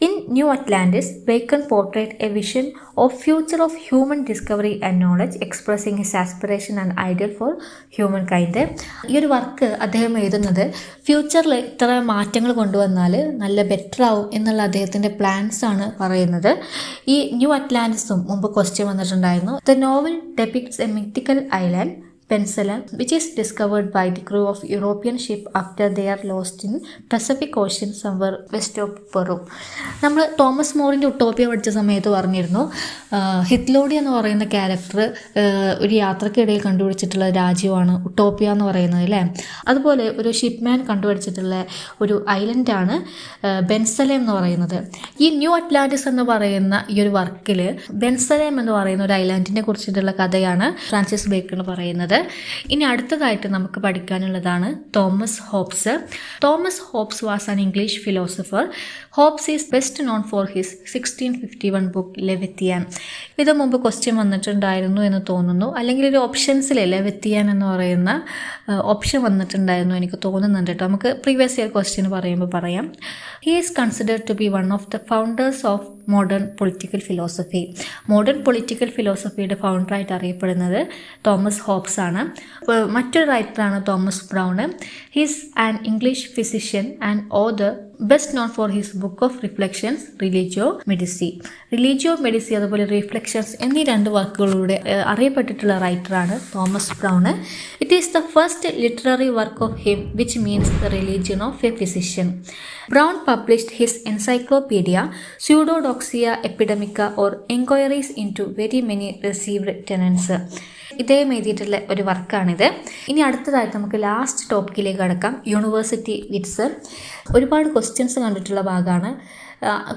In new Atlantis bacon portrait A vision of future of human discovery and knowledge expressing his aspiration and ideal for human kind. ഈ ഒരു work അദ്ദേഹം എഴുതുന്നത് ഫ്യൂച്ചറിൽ ഇത്ര മാറ്റങ്ങൾ കൊണ്ടുവന്നാൽ നല്ല ബെറ്റർ ആവും എന്നുള്ള അദ്ദേഹത്തിൻ്റെ പ്ലാൻസ് ആണ് പറയുന്നത്. ഈ ന്യൂ അറ്റ്ലാന്റിസും മുമ്പ് ക്വസ്റ്റ്യൻ വന്നിട്ടുണ്ടായിരുന്നു. The novel depicts a mythical island, Penicillin, which is discovered by the crew of European ship after they are lost in Pacific Ocean somewhere west of Peru. നമ്മൾ Thomas മോറിൻ്റെ utopia പഠിച്ച സമയത്ത് പറഞ്ഞിരുന്നു ഹിറ്റ്ലോഡി എന്ന് പറയുന്ന character ഒരു യാത്രക്കിടയിൽ കണ്ടുപിടിച്ചിട്ടുള്ള രാജ്യമാണ് ഉട്ടോപ്പിയ എന്ന് പറയുന്നത് അല്ലേ. അതുപോലെ ഒരു ഷിപ്പ്മാൻ കണ്ടുപിടിച്ചിട്ടുള്ള ഒരു ഐലൻഡാണ് ബെൻസലേം എന്ന് പറയുന്നത്. ഈ ന്യൂ അറ്റ്ലാന്റിസ് എന്ന് പറയുന്ന ഈ ഒരു വർക്കിൽ ബെൻസലേം എന്ന് പറയുന്ന ഒരു ഐലാൻഡിനെ കുറിച്ചിട്ടുള്ള കഥയാണ് ഫ്രാൻസിസ് ബേക്കൺ പറയുന്നത്. ഇനി അടുത്തതായിട്ട് നമുക്ക് പഠിക്കാനുള്ളതാണ് Thomas Hobbes. Thomas Hobbes was an English philosopher. Hobbes is best known for his 1651 book Leviathan. ഇത് മുമ്പ് ക്വസ്റ്റ്യൻ വന്നിട്ടുണ്ടായിരുന്നു എന്ന് തോന്നുന്നു, അല്ലെങ്കിൽ ഒരു ഓപ്ഷൻസിൽ ലെവിത്തിയാൻ എന്ന് പറയുന്ന ഓപ്ഷൻ വന്നിട്ടുണ്ടായിരുന്നു എനിക്ക് തോന്നുന്നുണ്ട് കേട്ടോ. നമുക്ക് പ്രീവിയസ് ഇയർ ക്വസ്റ്റ്യൻ പറയുമ്പോൾ പറയാം. He is considered to be one of the founders of modern political philosophy. Modern political ഫിലോസഫിയുടെ ഫൗണ്ടറായിട്ട് അറിയപ്പെടുന്നത് തോമസ് ഹോബ്സ് ആണ്. മറ്റൊരു റൈറ്ററാണ് Thomas Browne. He's an English physician and author, best known for his book of reflections Religio Medici. Religio Medici അതുപോലെ reflections എന്നീ 2 വർക്കുകളിലൂടെ അറിയപ്പെട്ടിട്ടുള്ള റൈറ്ററാണ് Thomas Browne. It is the first literary work of him which means the religion of a physician. Brown published his encyclopedia Pseudodoxia Epidemica or Enquiries into very many received tenants. ഇദ്ദേഹം എഴുതിയിട്ടുള്ള ഒരു വർക്കാണിത്. ഇനി അടുത്തതായിട്ട് നമുക്ക് ലാസ്റ്റ് ടോപ്പിക്കിലേക്ക് കടക്കാം. University wits. ഒരുപാട് questions കണ്ടിട്ടുള്ള ഭാഗമാണ്.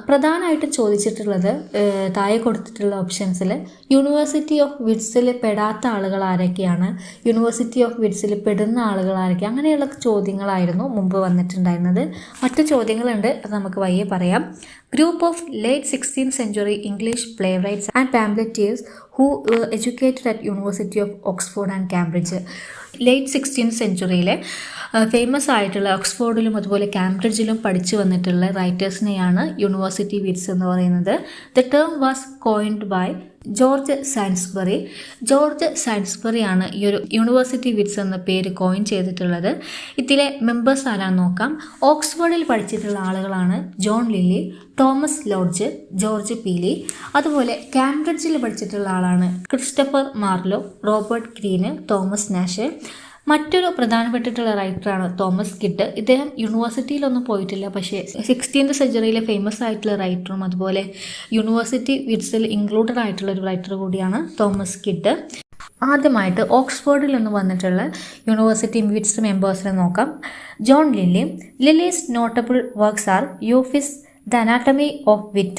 പ്രധാനമായിട്ടും ചോദിച്ചിട്ടുള്ളത് താഴെ കൊടുത്തിട്ടുള്ള ഓപ്ഷൻസിൽ യൂണിവേഴ്സിറ്റി ഓഫ് വിറ്റ്സിൽ പെടാത്ത ആളുകൾ ആരൊക്കെയാണ്, യൂണിവേഴ്സിറ്റി ഓഫ് വിറ്റ്സിൽ പെടുന്ന ആളുകൾ ആരൊക്കെ, അങ്ങനെയുള്ള ചോദ്യങ്ങളായിരുന്നു മുമ്പ് വന്നിട്ടുണ്ടായിരുന്നത്. മറ്റു ചോദ്യങ്ങളുണ്ട്, അത് നമുക്ക് വയ്യെ പറയാം. Group of late 16th century English playwrights and pamphleteers who were educated at University of Oxford and Cambridge. Late 16th centuryയിലെ ഫേമസ് ആയിട്ടുള്ള ഓക്സ്ഫോർഡിലും അതുപോലെ കാംബ്രിഡ്ജിലും പഠിച്ചു വന്നിട്ടുള്ള റൈറ്റേഴ്സിനെയാണ് യൂണിവേഴ്സിറ്റി വിറ്റ്സ് എന്ന് പറയുന്നത്. The term was coined by George Saintsbury. George Saintsbury ആണ് ഈ ഒരു യൂണിവേഴ്സിറ്റി വിറ്റ്സ് എന്ന പേര് കോയിൻ ചെയ്തിട്ടുള്ളത്. ഇതിലെ മെമ്പേഴ്സ് ആരാന്ന് നോക്കാം. ഓക്സ്ഫോർഡിൽ പഠിച്ചിട്ടുള്ള ആളുകളാണ് John Lyly, Thomas Lodge, George Peele. അതുപോലെ കാംബ്രിഡ്ജിൽ പഠിച്ചിട്ടുള്ള ആളാണ് Christopher Marlowe, Robert Greene, Thomas Nashe. മറ്റൊരു പ്രധാനപ്പെട്ടിട്ടുള്ള റൈറ്ററാണ് തോമസ് കിഡ്. ഇദ്ദേഹം യൂണിവേഴ്സിറ്റിയിലൊന്നും പോയിട്ടില്ല, പക്ഷേ 16th centuryയിലെ ഫേമസ് ആയിട്ടുള്ള റൈറ്ററും അതുപോലെ യൂണിവേഴ്സിറ്റി വിറ്റ്സിൽ ഇൻക്ലൂഡഡ് ആയിട്ടുള്ള ഒരു റൈറ്റർ കൂടിയാണ് തോമസ് കിഡ്. ആദ്യമായിട്ട് ഓക്സ്ഫോർഡിൽ നിന്ന് വന്നിട്ടുള്ള യൂണിവേഴ്സിറ്റി വിറ്റ്സ് മെമ്പേഴ്സിനെ നോക്കാം. John Lyly. Lyly's notable works are Euphues The Anatomy of Wit,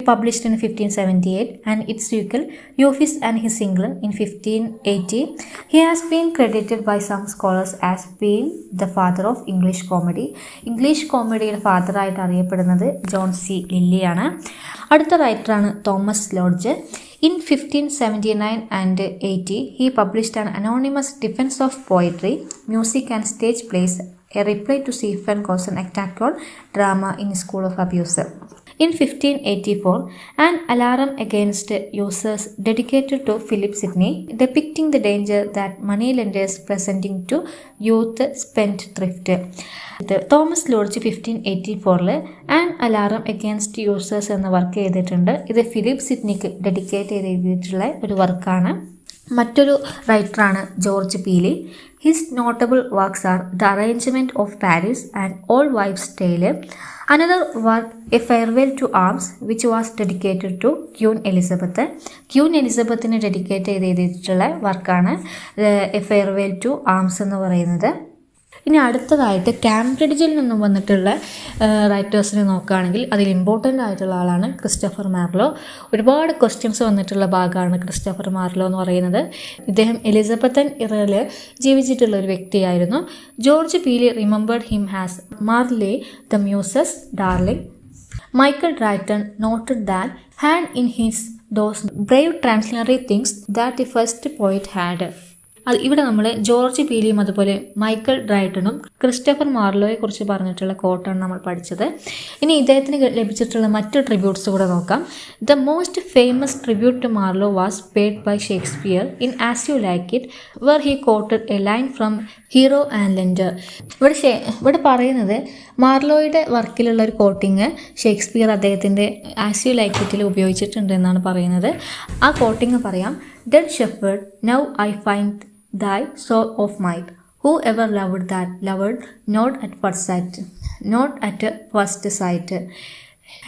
published in 1578, and its sequel, Euphis and his Singer, in 1580. He has been credited by some scholars as being the father of English comedy. English കോമഡിയുടെ ഫാദറായിട്ട് അറിയപ്പെടുന്നത് John C ലില്ലിയാണ്. അടുത്ത റൈറ്ററാണ് Thomas Lodge. In 1579 and 80, he published an anonymous defense of poetry, music and stage plays, a reply to Stephen Coulson's attack on drama in School of Abuse. In 1584, an alarm against users dedicated to Philip Sidney, depicting the danger that moneylenders presenting to youth spent thrift. Thomas lodge 1584 an alarm against users എന്ന work ചെയ്തിട്ടുണ്ട്. ഇത് Philip സിഡ്നിക്ക് dedicate ചെയ്ത് എഴുതിയിട്ടുള്ള ഒരു വർക്കാണ്. മറ്റൊരു റൈറ്ററാണ് George Peele. His notable works are the arraignment of Paris and old wives tale. Another work a farewell to arms which was dedicated to Queen Elizabeth. Queen എലിസബത്തിന് ഡെഡിക്കേറ്റ് ചെയ്ത് എഴുതിയിട്ടുള്ള വർക്കാണ് എ ഫെയർവെൽ ടു ആംസ് എന്ന് പറയുന്നത്. ഇനി അടുത്തതായിട്ട് കാംബ്രിഡ്ജിൽ നിന്നും വന്നിട്ടുള്ള റൈറ്റേഴ്സിനെ നോക്കുകയാണെങ്കിൽ അതിൽ ഇമ്പോർട്ടൻ്റ് ആയിട്ടുള്ള ആളാണ് ക്രിസ്റ്റഫർ മാർലോ. ഒരുപാട് ക്വസ്റ്റ്യൻസ് വന്നിട്ടുള്ള ഭാഗമാണ് ക്രിസ്റ്റഫർ മാർലോ എന്ന് പറയുന്നത്. ഇദ്ദേഹം എലിസബത്തൻ ഇറയിൽ ജീവിച്ചിട്ടുള്ള ഒരു വ്യക്തിയായിരുന്നു. George Peele remembered him as Marley the muses darling. Michael Drayton noted that had in his those brave translunary things that the first poet had. ഇവിടെ നമ്മൾ ജോർജ് പീലിയും അതുപോലെ മൈക്കൽ ഡ്രൈറ്റണും ക്രിസ്റ്റഫർ മാർലോയെ കുറിച്ച് പറഞ്ഞിട്ടുള്ള കോട്ടാണ് നമ്മൾ പഠിച്ചത്. ഇനി ഇദ്ദേഹത്തിന് ലഭിച്ചിട്ടുള്ള മറ്റു ട്രിബ്യൂട്ട്സ് കൂടെ നോക്കാം. The most famous tribute to Marlowe was paid by Shakespeare in As You Like It, where he quoted a line from Hero and Leander. ഇവിടെ പറയുന്നത് മാർലോയുടെ വർക്കിലുള്ള ഒരു കോട്ടിങ് ഷേക്സ്പിയർ അദ്ദേഹത്തിൻ്റെ ആസ് യു ലൈക്ക് ഇറ്റിൽ ഉപയോഗിച്ചിട്ടുണ്ട് എന്നാണ് പറയുന്നത്. ആ കോട്ടിങ് പറയാം. Dead shepherd, now I find thy soul of might. Whoever loved that loved not at first sight, not at first sight.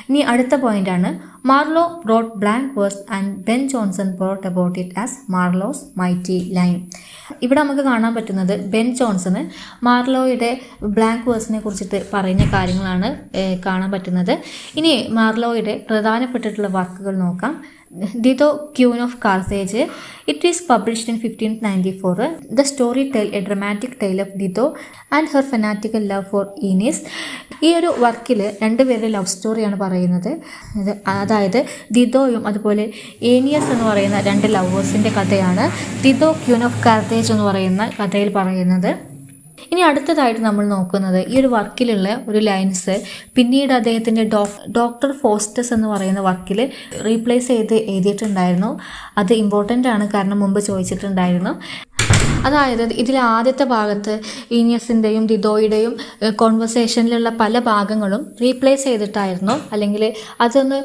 ഇനി അടുത്ത പോയിന്റാണ് Marlowe brought blank verse and Ben Jonson brought about it as Marlowe's mighty line. ഇവിടെ നമുക്ക് കാണാൻ പറ്റുന്നത് Ben ജോൺസണ് മാർലോയുടെ blank വേഴ്സിനെ കുറിച്ചിട്ട് പറയുന്ന കാര്യങ്ങളാണ് കാണാൻ പറ്റുന്നത്. ഇനി മാർലോയുടെ പ്രധാനപ്പെട്ടിട്ടുള്ള വർക്കുകൾ നോക്കാം. Dido, Queen of Carthage. It is published in 1594. The story tell a dramatic tale of Dido and her fanatical love for Aeneas. ഈ ഒരു വർക്കിൽ രണ്ടുപേരുടെ ലവ് സ്റ്റോറിയാണ് പറയുന്നത്. അതായത് ദിദോയും അതുപോലെ ഏനിയസ് എന്ന് പറയുന്ന രണ്ട് ലവേഴ്സിൻ്റെ കഥയാണ് ദിദോ ക്യൂൻ ഓഫ് കാർത്തേജ് എന്ന് പറയുന്ന കഥയിൽ പറയുന്നത്. ഇനി അടുത്തതായിട്ട് നമ്മൾ നോക്കുന്നത് ഈ ഒരു വർക്കിലുള്ള ഒരു ലൈൻസ് പിന്നീട് അദ്ദേഹത്തിൻ്റെ ഡോക്ടർ ഫോസ്റ്റസ് എന്ന് പറയുന്ന വർക്കിൽ റീപ്ലേസ് ചെയ്ത് എഴുതിയിട്ടുണ്ടായിരുന്നു. അത് ഇമ്പോർട്ടൻ്റ് ആണ്, കാരണം മുമ്പ് ചോദിച്ചിട്ടുണ്ടായിരുന്നു. അതായത് ഇതിലെ ആദ്യത്തെ ഭാഗത്ത് ഈനിയസിൻ്റെയും ദിദോയുടെയും കോൺവെർസേഷനിലുള്ള പല ഭാഗങ്ങളും റീപ്ലേസ് ചെയ്തിട്ടായിരുന്നു, അല്ലെങ്കിൽ അതൊന്ന്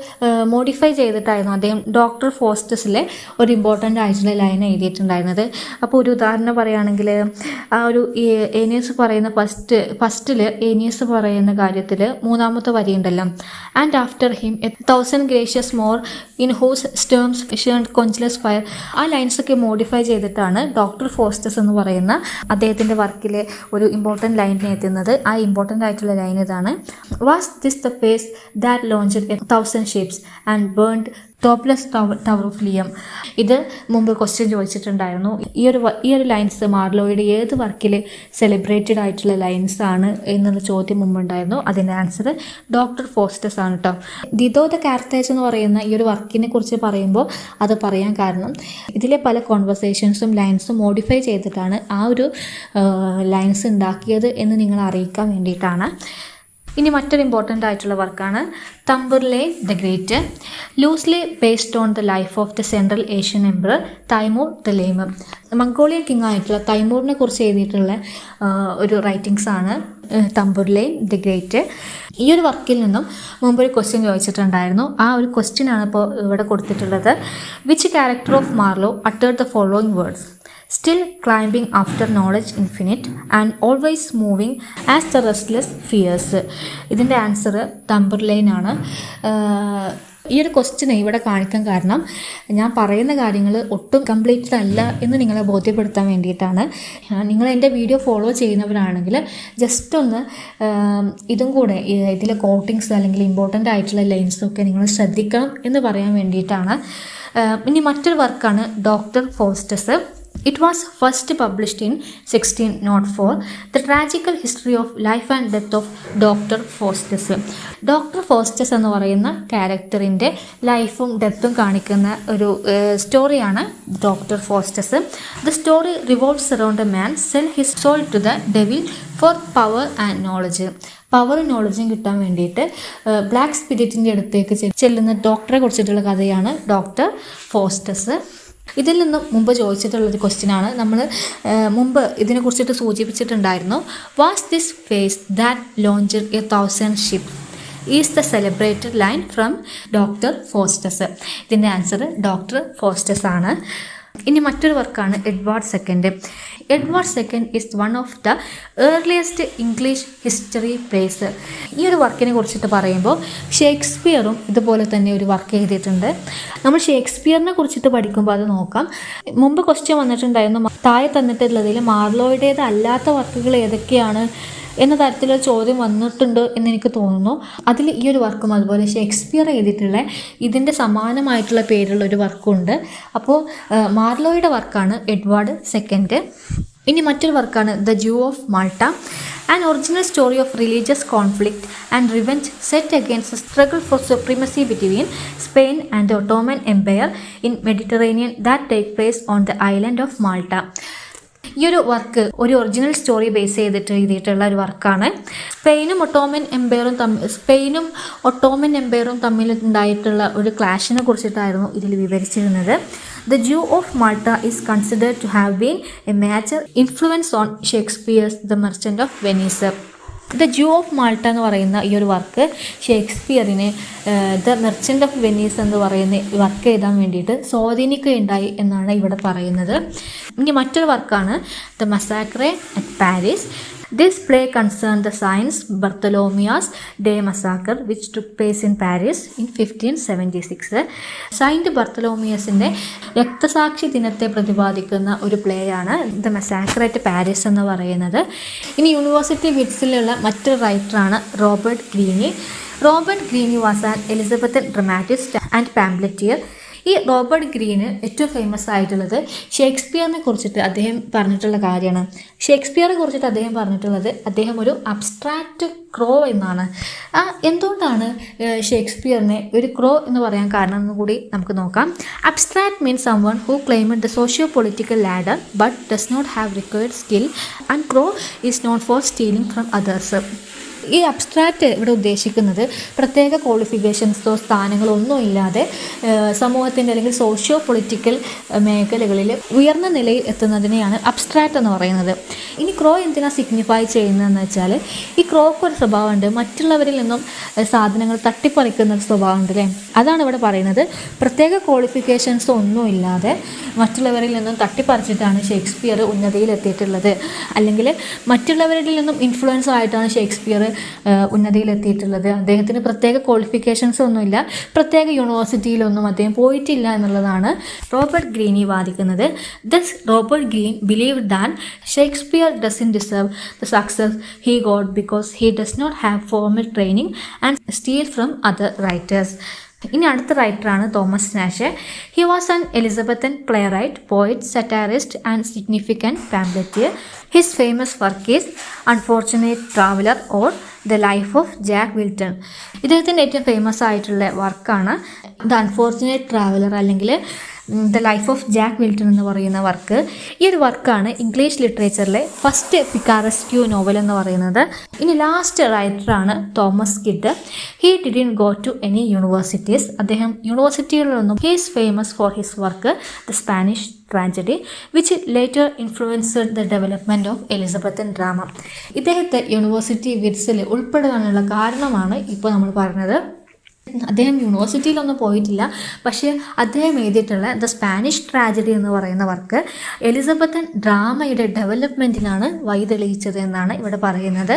മോഡിഫൈ ചെയ്തിട്ടായിരുന്നു അദ്ദേഹം ഡോക്ടർ ഫോസ്റ്റസിലെ ഒരു ഇമ്പോർട്ടൻ്റ് ആയിട്ടുള്ള ലൈൻ എഴുതിയിട്ടുണ്ടായിരുന്നത്. അപ്പോൾ ഒരു ഉദാഹരണം പറയുകയാണെങ്കിൽ ആ ഒരു ഏനിയസ് പറയുന്ന ഫസ്റ്റിൽ ഏനിയസ് പറയുന്ന കാര്യത്തിൽ മൂന്നാമത്തെ വരിയുണ്ടല്ലോ, and after him 1000 gracious more in whose stems ഷേൺഡ് കോഞ്ചലസ് ഫയർ. ആ ലൈൻസൊക്കെ മോഡിഫൈ ചെയ്തിട്ടാണ് ഡോക്ടർ ഫോസ്റ്റസ് എന്ന് പറയുന്ന അദ്ദേഹത്തിൻ്റെ വർക്കിലെ ഒരു ഇമ്പോർട്ടൻ്റ് ലൈനിനെ എത്തുന്നത്. ആ ഇമ്പോർട്ടൻ്റ് ആയിട്ടുള്ള ലൈൻ ഇതാണ്. Was this the face that launched 1000 ships and burnt topless tower of Ilium. ഇത് മുമ്പ് ക്വസ്റ്റ്യൻ ചോദിച്ചിട്ടുണ്ടായിരുന്നു. ഈ ഒരു ലൈൻസ് മാർലോയുടെ ഏത് വർക്കിൽ സെലിബ്രേറ്റഡ് ആയിട്ടുള്ള ലൈൻസ് ആണ് എന്നുള്ള ചോദ്യം മുമ്പുണ്ടായിരുന്നു. അതിൻ്റെ ആൻസർ ഡോക്ടർ ഫോസ്റ്റസ് ആണ് കേട്ടോ. ദിദോ ദ കാർത്തേജ് എന്ന് പറയുന്ന ഈ ഒരു വർക്കിനെ കുറിച്ച് പറയുമ്പോൾ അത് പറയാൻ കാരണം ഇതിലെ പല കോൺവെർസേഷൻസും ലൈൻസും മോഡിഫൈ ചെയ്തിട്ടാണ് ആ ഒരു ലൈൻസ് ഉണ്ടാക്കിയത് എന്ന് നിങ്ങളെ അറിയിക്കാൻ വേണ്ടിയിട്ടാണ്. ഇനി മറ്റൊരു ഇമ്പോർട്ടൻ്റ് ആയിട്ടുള്ള വർക്കാണ് Tamburlaine the great, loosely based on the life of the Central Asian emperor Timur the lame. Mongolian king ആയിട്ടുള്ള തൈമൂറിനെ കുറിച്ച് എഴുതിയിട്ടുള്ള ഒരു റൈറ്റിങ്സ് ആണ് തംബുർലെയ്ൻ ദ ഗ്രേറ്റ്. ഈ ഒരു വർക്കിൽ നിന്നും മുമ്പ് ഒരു ക്വസ്റ്റ്യൻ ചോദിച്ചിട്ടുണ്ടായിരുന്നു. ആ ഒരു ക്വസ്റ്റ്യൻ ആണ് ഇപ്പോൾ ഇവിടെ കൊടുത്തിട്ടുള്ളത്. Which character of Marlowe uttered the following words, still climbing after knowledge infinite and always moving as the restless fears. ഇതിൻ്റെ ആൻസർ തംബുർലെയ്ൻ ആണ്. ഈ ഒരു ക്വസ്റ്റ്യൻ ഇവിടെ കാണിക്കാൻ കാരണം ഞാൻ പറയുന്ന കാര്യങ്ങൾ ഒട്ടും കംപ്ലീറ്റ് അല്ല എന്ന് നിങ്ങളെ ബോധ്യപ്പെടുത്താൻ വേണ്ടിയിട്ടാണ്. നിങ്ങൾ എൻ്റെ വീഡിയോ ഫോളോ ചെയ്യുന്നവരാണെങ്കിൽ ജസ്റ്റ് ഒന്ന് ഇതും കൂടെ ഇതിലെ കോട്ടിങ്സ് അല്ലെങ്കിൽ ഇമ്പോർട്ടൻ്റ് ആയിട്ടുള്ള ലൈൻസൊക്കെ നിങ്ങൾ ശ്രദ്ധിക്കണം എന്ന് പറയാൻ വേണ്ടിയിട്ടാണ്. ഇനി മറ്റൊരു വർക്കാണ് doctor Faustus. It was first published in 1604, The Tragical History of Life and Death of Dr. Faustus. Doctor Faustus എന്ന് പറയുന്ന ക്യാരക്ടറിൻ്റെ ലൈഫും ഡെത്തും കാണിക്കുന്ന ഒരു സ്റ്റോറിയാണ് Doctor Faustus. The story revolves around a man sell his soul to the devil for power and knowledge. പവറും നോളജും കിട്ടാൻ വേണ്ടിയിട്ട് ബ്ലാക്ക് സ്പിരിറ്റിൻ്റെ അടുത്തേക്ക് ചെല്ലുന്ന ഡോക്ടറെ കുറിച്ചിട്ടുള്ള കഥയാണ് ഡോക്ടർ ഫോസ്റ്റസ്. ഇതിൽ നിന്നും മുമ്പ് ചോദിച്ചിട്ടുള്ളൊരു ക്വസ്റ്റ്യനാണ്. നമ്മൾ മുമ്പ് ഇതിനെക്കുറിച്ചിട്ട് സൂചിപ്പിച്ചിട്ടുണ്ടായിരുന്നു. Was this face that launched 1,000 ship is the celebrated line from Doctor Faustus. ഇതിൻ്റെ ആൻസർ ഡോക്ടർ ഫോസ്റ്റസ് ആണ്. ഇനി മറ്റൊരു വർക്കാണ് Edward second. Edward second is one of the earliest English history plays. ഈ ഒരു വർക്കിനെ കുറിച്ചിട്ട് പറയുമ്പോൾ ഷേക്സ്പിയറും ഇതുപോലെ തന്നെ ഒരു വർക്ക് എഴുതിയിട്ടുണ്ട്. നമ്മൾ ഷേക്സ്പിയറിനെ കുറിച്ചിട്ട് പഠിക്കുമ്പോൾ അത് നോക്കാം. മുമ്പ് ക്വസ്റ്റ്യൻ വന്നിട്ടുണ്ടായിരുന്നു, താഴെ തന്നിട്ടുള്ളതിൽ മാർലോയുടേത് അല്ലാത്ത വർക്കുകൾ ഏതൊക്കെയാണ് എന്ന തരത്തിലൊരു ചോദ്യം വന്നിട്ടുണ്ട് എന്ന് എനിക്ക് തോന്നുന്നു. അതിൽ ഈ ഒരു വർക്കും അതുപോലെ ഷേക്സ്പിയർ എഴുതിയിട്ടുള്ള ഇതിൻ്റെ സമാനമായിട്ടുള്ള പേരുള്ള ഒരു വർക്കുണ്ട്. അപ്പോൾ മാർലോയുടെ വർക്കാണ് എഡ്വാർഡ് സെക്കൻഡ്. ഇനി മറ്റൊരു വർക്കാണ് the Jew of Malta. An original story of religious conflict and revenge set against the struggle for supremacy between Spain and the Ottoman Empire in Mediterranean that take place on the island of Malta. ഈ ഒരു work ഒരു original story base ചെയ്തിട്ട് എഴുതിയിട്ടുള്ള ഒരു വർക്കാണ്. സ്പെയിനും Ottoman എംപയറും തമ്മിൽ ഉണ്ടായിട്ടുള്ള ഒരു ക്ലാഷിനെ കുറിച്ചിട്ടായിരുന്നു ഇതിൽ വിവരിച്ചിരുന്നത്. The Jew of Malta is considered to have been a major influence on Shakespeare's The Merchant of Venice. The Jew of Malta എന്ന് പറയുന്ന ഈ ഒരു വർക്ക് ഷേക്സ്പിയറിനെ ദ മെർച്ചൻ്റ് ഓഫ് വെനീസ് എന്ന് പറയുന്ന വർക്ക് എഴുതാൻ വേണ്ടിയിട്ട് സ്വാധീനിക്കുകയുണ്ടായി എന്നാണ് ഇവിടെ പറയുന്നത്. ഇനി മറ്റൊരു വർക്കാണ് the massacre at Paris. This play concerned the Saint Bartholomew's Day Massacre which took place in Paris in 1576. Saint ബർത്തലോമിയസിൻ്റെ രക്തസാക്ഷി ദിനത്തെ പ്രതിപാദിക്കുന്ന ഒരു പ്ലേ ആണ് ദ മസാക്രെ അറ്റ് പാരീസ് എന്ന് പറയുന്നത്. ഇനി യൂണിവേഴ്സിറ്റി വിറ്റ്സിലുള്ള മറ്റൊരു റൈറ്ററാണ് Robert Greene. Robert Greene was an Elizabethan dramatist and pamphleteer. ഈ റോബർട്ട് ഗ്രീന് ഏറ്റവും ഫേമസ് ആയിട്ടുള്ളത് ഷേക്സ്പിയറിനെ കുറിച്ചിട്ട് അദ്ദേഹം പറഞ്ഞിട്ടുള്ള കാര്യമാണ്. ഷേക്സ്പിയറെ കുറിച്ചിട്ട് അദ്ദേഹം പറഞ്ഞിട്ടുള്ളത് അദ്ദേഹം ഒരു അബ്സ്ട്രാക്റ്റ് ക്രോ എന്നാണ്. എന്തുകൊണ്ടാണ് ഷേക്സ്പിയറിനെ ഒരു ക്രോ എന്ന് പറയാൻ കാരണം എന്ന് കൂടി നമുക്ക് നോക്കാം. Abstract means someone who claimed the socio political ladder but does not have required skill and crow is not for stealing from others. ഈ അബ്സ്ട്രാക്റ്റ് ഇവിടെ ഉദ്ദേശിക്കുന്നത് പ്രത്യേക ക്വാളിഫിക്കേഷൻസോ സ്ഥാനങ്ങളോ ഒന്നും ഇല്ലാതെ സമൂഹത്തിൻ്റെ അല്ലെങ്കിൽ സോഷ്യോ പൊളിറ്റിക്കൽ മേഖലകളിൽ ഉയർന്ന നിലയിൽ എത്തുന്നതിനെയാണ് അബ്സ്ട്രാക്റ്റ് എന്ന് പറയുന്നത്. ഇനി ക്രോ എന്തിനാ സിഗ്നിഫൈ ചെയ്യുന്നതെന്ന് വെച്ചാൽ ഈ ക്രോക്ക് ഒരു സ്വഭാവമുണ്ട്, മറ്റുള്ളവരിൽ നിന്നും സാധനങ്ങൾ തട്ടിപ്പറിക്കുന്ന ഒരു സ്വഭാവമുണ്ട് അല്ലേ. അതാണ് ഇവിടെ പറയുന്നത്. പ്രത്യേക ക്വാളിഫിക്കേഷൻസോ ഒന്നും ഇല്ലാതെ മറ്റുള്ളവരിൽ നിന്നും തട്ടിപ്പറിച്ചിട്ടാണ് ഷേക്സ്പിയർ ഉന്നതിയിലെത്തിയിട്ടുള്ളത്, അല്ലെങ്കിൽ മറ്റുള്ളവരിൽ നിന്നും ഇൻഫ്ലുവൻസ് ആയിട്ടാണ് ഷേക്സ്പിയർ ഉന്നതിയിലെത്തിയിട്ടുള്ളത്. അദ്ദേഹത്തിന് പ്രത്യേക ക്വാളിഫിക്കേഷൻസ് ഒന്നുമില്ല, പ്രത്യേക യൂണിവേഴ്സിറ്റിയിലൊന്നും അദ്ദേഹം പോയിട്ടില്ല എന്നുള്ളതാണ് റോബർട്ട് ഗ്രീനി വാദിക്കുന്നത്. Thus Robert Greene believe that Shakespeare doesn't deserve the success he got because he does not have formal training and steal from other writers. ഇനി അടുത്ത റൈറ്ററാണ് Thomas Nashe. He was an Elizabethan playwright, poet, satirist and significant pamphleteer. His famous work is unfortunate traveller or the life of Jack Wilton. ഇദ്ദേഹത്തിൻ്റെ ഏറ്റവും famous ആയിട്ടുള്ള വർക്കാണ് the unfortunate traveller അല്ലെങ്കിൽ the life of Jack Wilton എന്ന് പറയുന്ന work. ഈ ഒരു വർക്കാണ് ഇംഗ്ലീഷ് ലിറ്ററേച്ചറിലെ ഫസ്റ്റ് പിക്കാറസ്ക്യൂ നോവൽ എന്ന് പറയുന്നത്. ഇനി ലാസ്റ്റ് റൈറ്ററാണ് Thomas Kyd. He didn't go to any universities. അദ്ദേഹം യൂണിവേഴ്സിറ്റികളിലൊന്നും. He is famous for his work the Spanish tragedy which later influenced the development of Elizabethan drama. ഇദ്ദേഹത്തെ യൂണിവേഴ്സിറ്റി വിറ്റ്സിൽ ഉൾപ്പെടുവാനുള്ള കാരണമാണ് ഇപ്പോൾ നമ്മൾ പറഞ്ഞത്. അദ്ദേഹം യൂണിവേഴ്സിറ്റിയിലൊന്നും പോയിട്ടില്ല, പക്ഷേ അദ്ദേഹം എഴുതിയിട്ടുള്ള ദ സ്പാനിഷ് ട്രാജഡി എന്ന് പറയുന്ന വർക്ക് എലിസബത്തൻ ഡ്രാമയുടെ ഡെവലപ്മെൻറ്റിനാണ് വഴിതെളിയിച്ചത് എന്നാണ് ഇവിടെ പറയുന്നത്.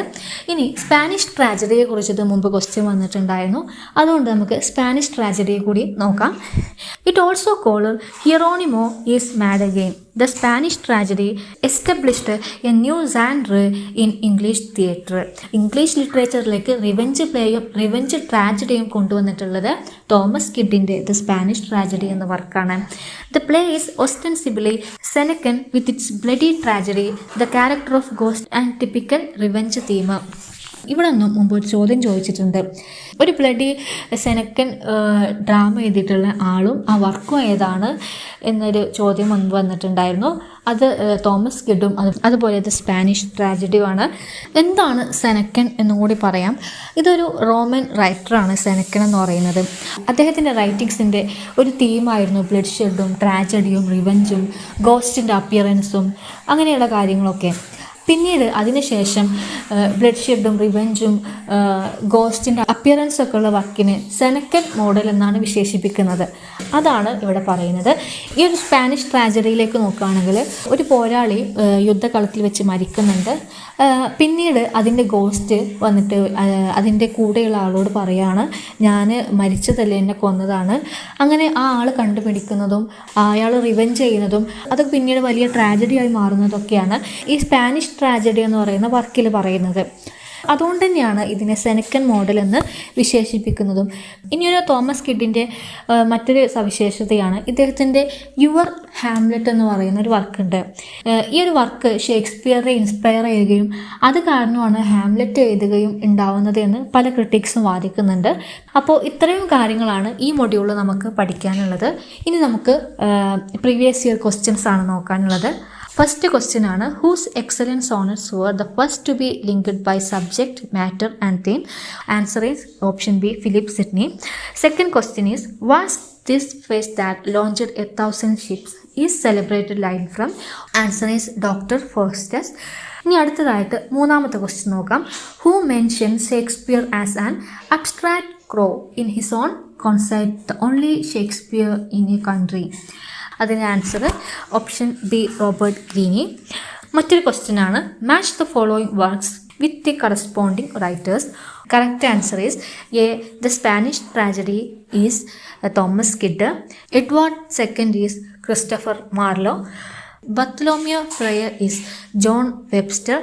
ഇനി സ്പാനിഷ് ട്രാജഡിയെ കുറിച്ചിട്ട് മുമ്പ് ക്വസ്റ്റ്യൻ വന്നിട്ടുണ്ടായിരുന്നു, അതുകൊണ്ട് നമുക്ക് സ്പാനിഷ് ട്രാജഡിയെ കൂടി നോക്കാം. It also called Hieronimo is mad again. The Spanish tragedy established a new genre in English theatre. English ലിറ്ററേച്ചറിലേക്ക് റിവെഞ്ച് ട്രാജഡിയും കൊണ്ടുവന്നിട്ടുള്ളത് തോമസ് കിഡിൻ്റെ ദ സ്പാനിഷ് ട്രാജഡി എന്ന വർക്കാണ്. The play is ostensibly Senecan with its bloody tragedy, the character of ghost and typical revenge theme. ഇവിടെ നിന്നും മുമ്പ് ഒരു ചോദ്യം ചോദിച്ചിട്ടുണ്ട്. ഒരു ബ്ലഡി സെനക്കൻ ഡ്രാമ എഴുതിയിട്ടുള്ള ആളും ആ വർക്കും ഏതാണ് എന്നൊരു ചോദ്യം മുൻപ് വന്നിട്ടുണ്ടായിരുന്നു. അത് തോമസ് കിഡും അതുപോലെ ഇത് സ്പാനിഷ് ട്രാജഡിയുമാണ്. എന്താണ് സെനക്കൻ എന്നും കൂടി പറയാം. ഇതൊരു റോമൻ റൈറ്ററാണ് സെനക്കൻ എന്ന് പറയുന്നത്. അദ്ദേഹത്തിൻ്റെ റൈറ്റിങ്സിൻ്റെ ഒരു തീമായിരുന്നു ബ്ലഡ് ഷെഡും ട്രാജഡിയും റിവഞ്ചും ഗോസ്റ്റിൻ്റെ അപ്പിയറൻസും അങ്ങനെയുള്ള കാര്യങ്ങളൊക്കെ. പിന്നീട് അതിനുശേഷം ബ്ലഡ് ഷെഡും റിവെഞ്ചും ഗോസ്റ്റിൻ്റെ അപ്പിയറൻസൊക്കെ ഉള്ള വർക്കിനെ സെനക്കൻ മോഡൽ എന്നാണ് വിശേഷിപ്പിക്കുന്നത്. അതാണ് ഇവിടെ പറയുന്നത്. ഈ ഒരു സ്പാനിഷ് ട്രാജഡിയിലേക്ക് നോക്കുകയാണെങ്കിൽ ഒരു പോരാളി യുദ്ധകളത്തിൽ വെച്ച് മരിക്കുന്നുണ്ട്. പിന്നീട് അതിൻ്റെ ഗോസ്റ്റ് വന്നിട്ട് അതിൻ്റെ കൂടെയുള്ള ആളോട് പറയാണ്, ഞാൻ മരിച്ചതല്ല, എന്നെ കൊന്നതാണ്. അങ്ങനെ ആ ആൾ കണ്ടുപിടിക്കുന്നതും അയാൾ റിവെഞ്ച് ചെയ്യുന്നതും അതൊക്കെ പിന്നീട് വലിയ ട്രാജഡിയായി മാറുന്നതൊക്കെയാണ് ഈ സ്പാനിഷ് ട്രാജഡി എന്ന് പറയുന്ന വർക്കിൽ പറയുന്നത്. അതുകൊണ്ട് തന്നെയാണ് ഇതിനെ സെനക്കൻ മോഡൽ എന്ന് വിശേഷിപ്പിക്കുന്നതും. ഇനിയൊരു തോമസ് കിഡിൻ്റെ മറ്റൊരു സവിശേഷതയാണ് ഇദ്ദേഹത്തിൻ്റെ യുവർ ഹാംലെറ്റ് എന്ന് പറയുന്ന ഒരു വർക്കുണ്ട്. ഈ ഒരു വർക്ക് ഷേക്സ്പിയറെ ഇൻസ്പയർ ചെയ്യുകയും അത് കാരണമാണ് ഹാംലെറ്റ് എഴുതുകയും ഉണ്ടാവുന്നത് എന്ന് പല ക്രിട്ടിക്സും വാദിക്കുന്നുണ്ട്. അപ്പോൾ ഇത്രയും കാര്യങ്ങളാണ് ഈ മൊഡ്യൂളിൽ നമുക്ക് പഠിക്കാനുള്ളത്. ഇനി നമുക്ക് പ്രീവിയസ് ഇയർ ക്വസ്റ്റ്യൻസ് ആണ് നോക്കാനുള്ളത്. ഫസ്റ്റ് ക്വസ്റ്റ്യൻ ആണ്, whose excellence sonnets were the first to be linked by subject, matter and theme? Answer is option B, Philip Sidney. Second question is, was this face that launched 1,000 ships is celebrated line from? Answer is Dr. Faustus. ഇനി അടുത്തതായിട്ട് മൂന്നാമത്തെ question നോക്കാം. Who mention Shakespeare as an abstract crow in his own concept, the only Shakespeare in a country? അതിൻ്റെ answer option B, Robert Greene. മറ്റൊരു question ആണ്, match the following works with the corresponding writers. Correct answer is A, the Spanish tragedy is Thomas Kyd. Edward second is Christopher Marlowe. Bartholomew friar is John Webster.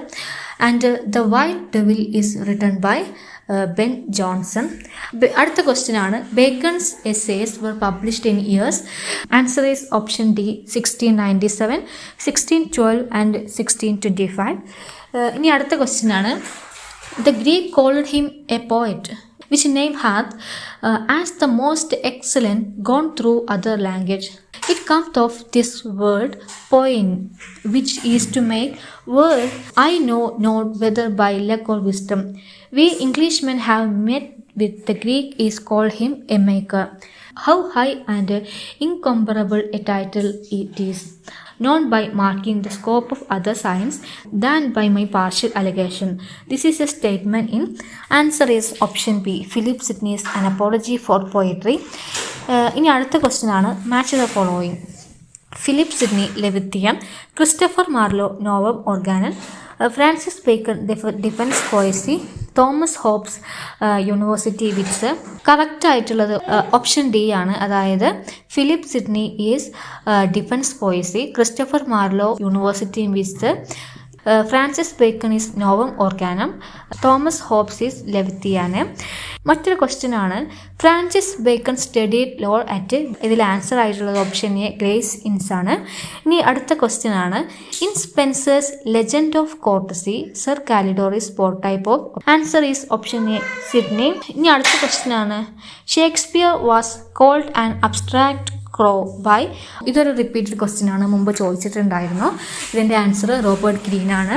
And the white devil is written by Ben Jonson. അടുത്ത question ആണ്, ബേക്കൺസ് essays were published in years. Answer is option D, 1697, 1612 and 1625. ഇനി അടുത്ത question ആണ്, the Greek called him a poet, which name hath as the most excellent gone through other language. It comes of this word poem, which is to make word I know not whether by luck or wisdom. We Englishmen have met with the Greek is called him a maker. How high and incomparable a title it is, known by marking the scope of other science than by my partial allegation. This is a statement in. Answer is option B, Philip Sidney's An Apology for Poetry. ഇനി അടുത്ത question ആണ്, match the following. Philip Sidney Leviathan, Christopher Marlowe novum organum, Francis Bacon defence poesie, Thomas Hobbes university wits. Correct ആയിട്ടുള്ളത് option D ആണ്, അതായത് Philip Sidney is defence poesie, Christopher Marlowe university wits, Francis Bacon is novum organum, Thomas Hobbes is Leviathan. മറ്റൊരു question ആണ്, Francis Bacon studied law at. ഇതിൽ answer ആയിട്ടുള്ളത് option A, Gray's Inn ആണ്. ഇനി അടുത്ത question ആണ്, in Spenser's legend of courtesy sir Calidore is spot type of. Answer is option A, Sidney. ഇനി അടുത്ത ക്വസ്റ്റ്യൻ ആണ്, Shakespeare was called an abstract crow by. ഇതൊരു റിപ്പീറ്റഡ് ക്വസ്റ്റ്യൻ ആണ്, മുമ്പ് ചോദിച്ചിട്ടുണ്ടായിരുന്നു. ഇതിൻ്റെ ആൻസർ റോബർട്ട് ഗ്രീൻ ആണ്.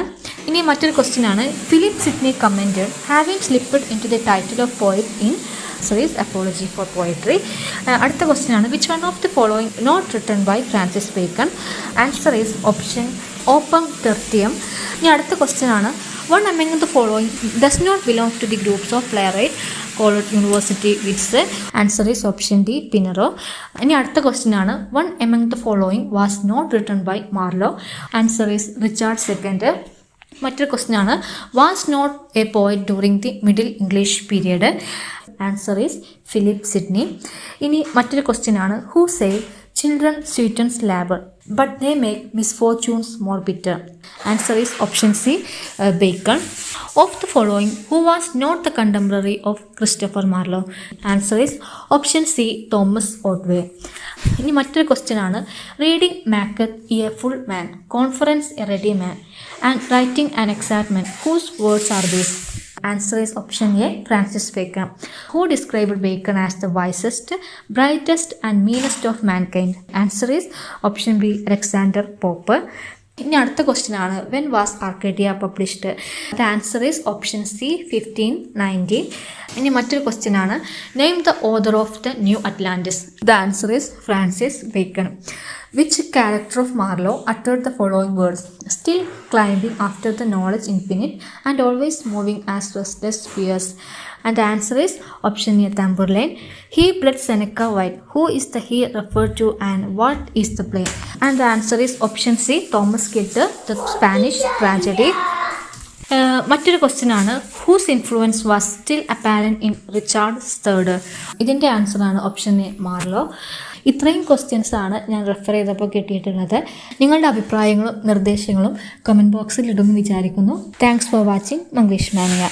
ഇനി മറ്റൊരു ക്വസ്റ്റ്യൻ ആണ്, Philip Sidney commented having slipped into the title of poet in series apology for poetry. അടുത്ത ക്വസ്റ്റ്യൻ ആണ്, which one of the following not written by Francis Bacon. Answer is option opus tertium. ഇനി അടുത്ത question ആണ്, one among the following does not belong to the groups of playwright. College University wits. Answer is option D, Pinero. ഇനി അടുത്ത question ആണ്. One among the following was not written by Marlowe. Answer is Richard II. മറ്റൊരു question ആണ്. Was not a poet during the Middle English period. Answer is Philip Sidney. ഇനി മറ്റൊരു question ആണ്. Who say children sweetens labor but they make misfortunes more bitter. Answer is option C, Bacon. Of the following, who was not the contemporary of Christopher Marlowe? Answer is option C, Thomas Otway. ഇനി മറ്റൊരു question ആണ്. Reading maketh a full man, conference a ready man, and writing an exact man. Whose words are these? Answer is option A, Francis Bacon. Who described Bacon as the wisest, brightest and meanest of mankind? Answer is option B, Alexander Popper. ഇനി അടുത്ത question ആണ്. When was Arcadia published? The answer is option C, 1590. ഇനി മറ്റൊരു question ആണ്. Name the author of the New Atlantis? The answer is Francis bacon. Which character of Marlowe uttered the following words? Still climbing after the knowledge infinite and always moving as restless spheres. And the answer is option A, Tamburlaine. He bled Seneca white. Who is the he referred to and what is the play? And the answer is option C, Thomas Kilter, the Spanish tragedy. മറ്റൊരു question ആണ്. Whose influence was still apparent in Richard III? ഇതിൻ്റെ ആൻസറാണ് option A, Marlowe. ഇത്രയും questions ആണ് ഞാൻ refer ചെയ്തപ്പോൾ കിട്ടിയിട്ടുള്ളത്. നിങ്ങളുടെ അഭിപ്രായങ്ങളും നിർദ്ദേശങ്ങളും കമൻറ്റ് ബോക്സിൽ ഇടുമെന്ന് വിചാരിക്കുന്നു. Thanks for watching Manglish മാനിയ.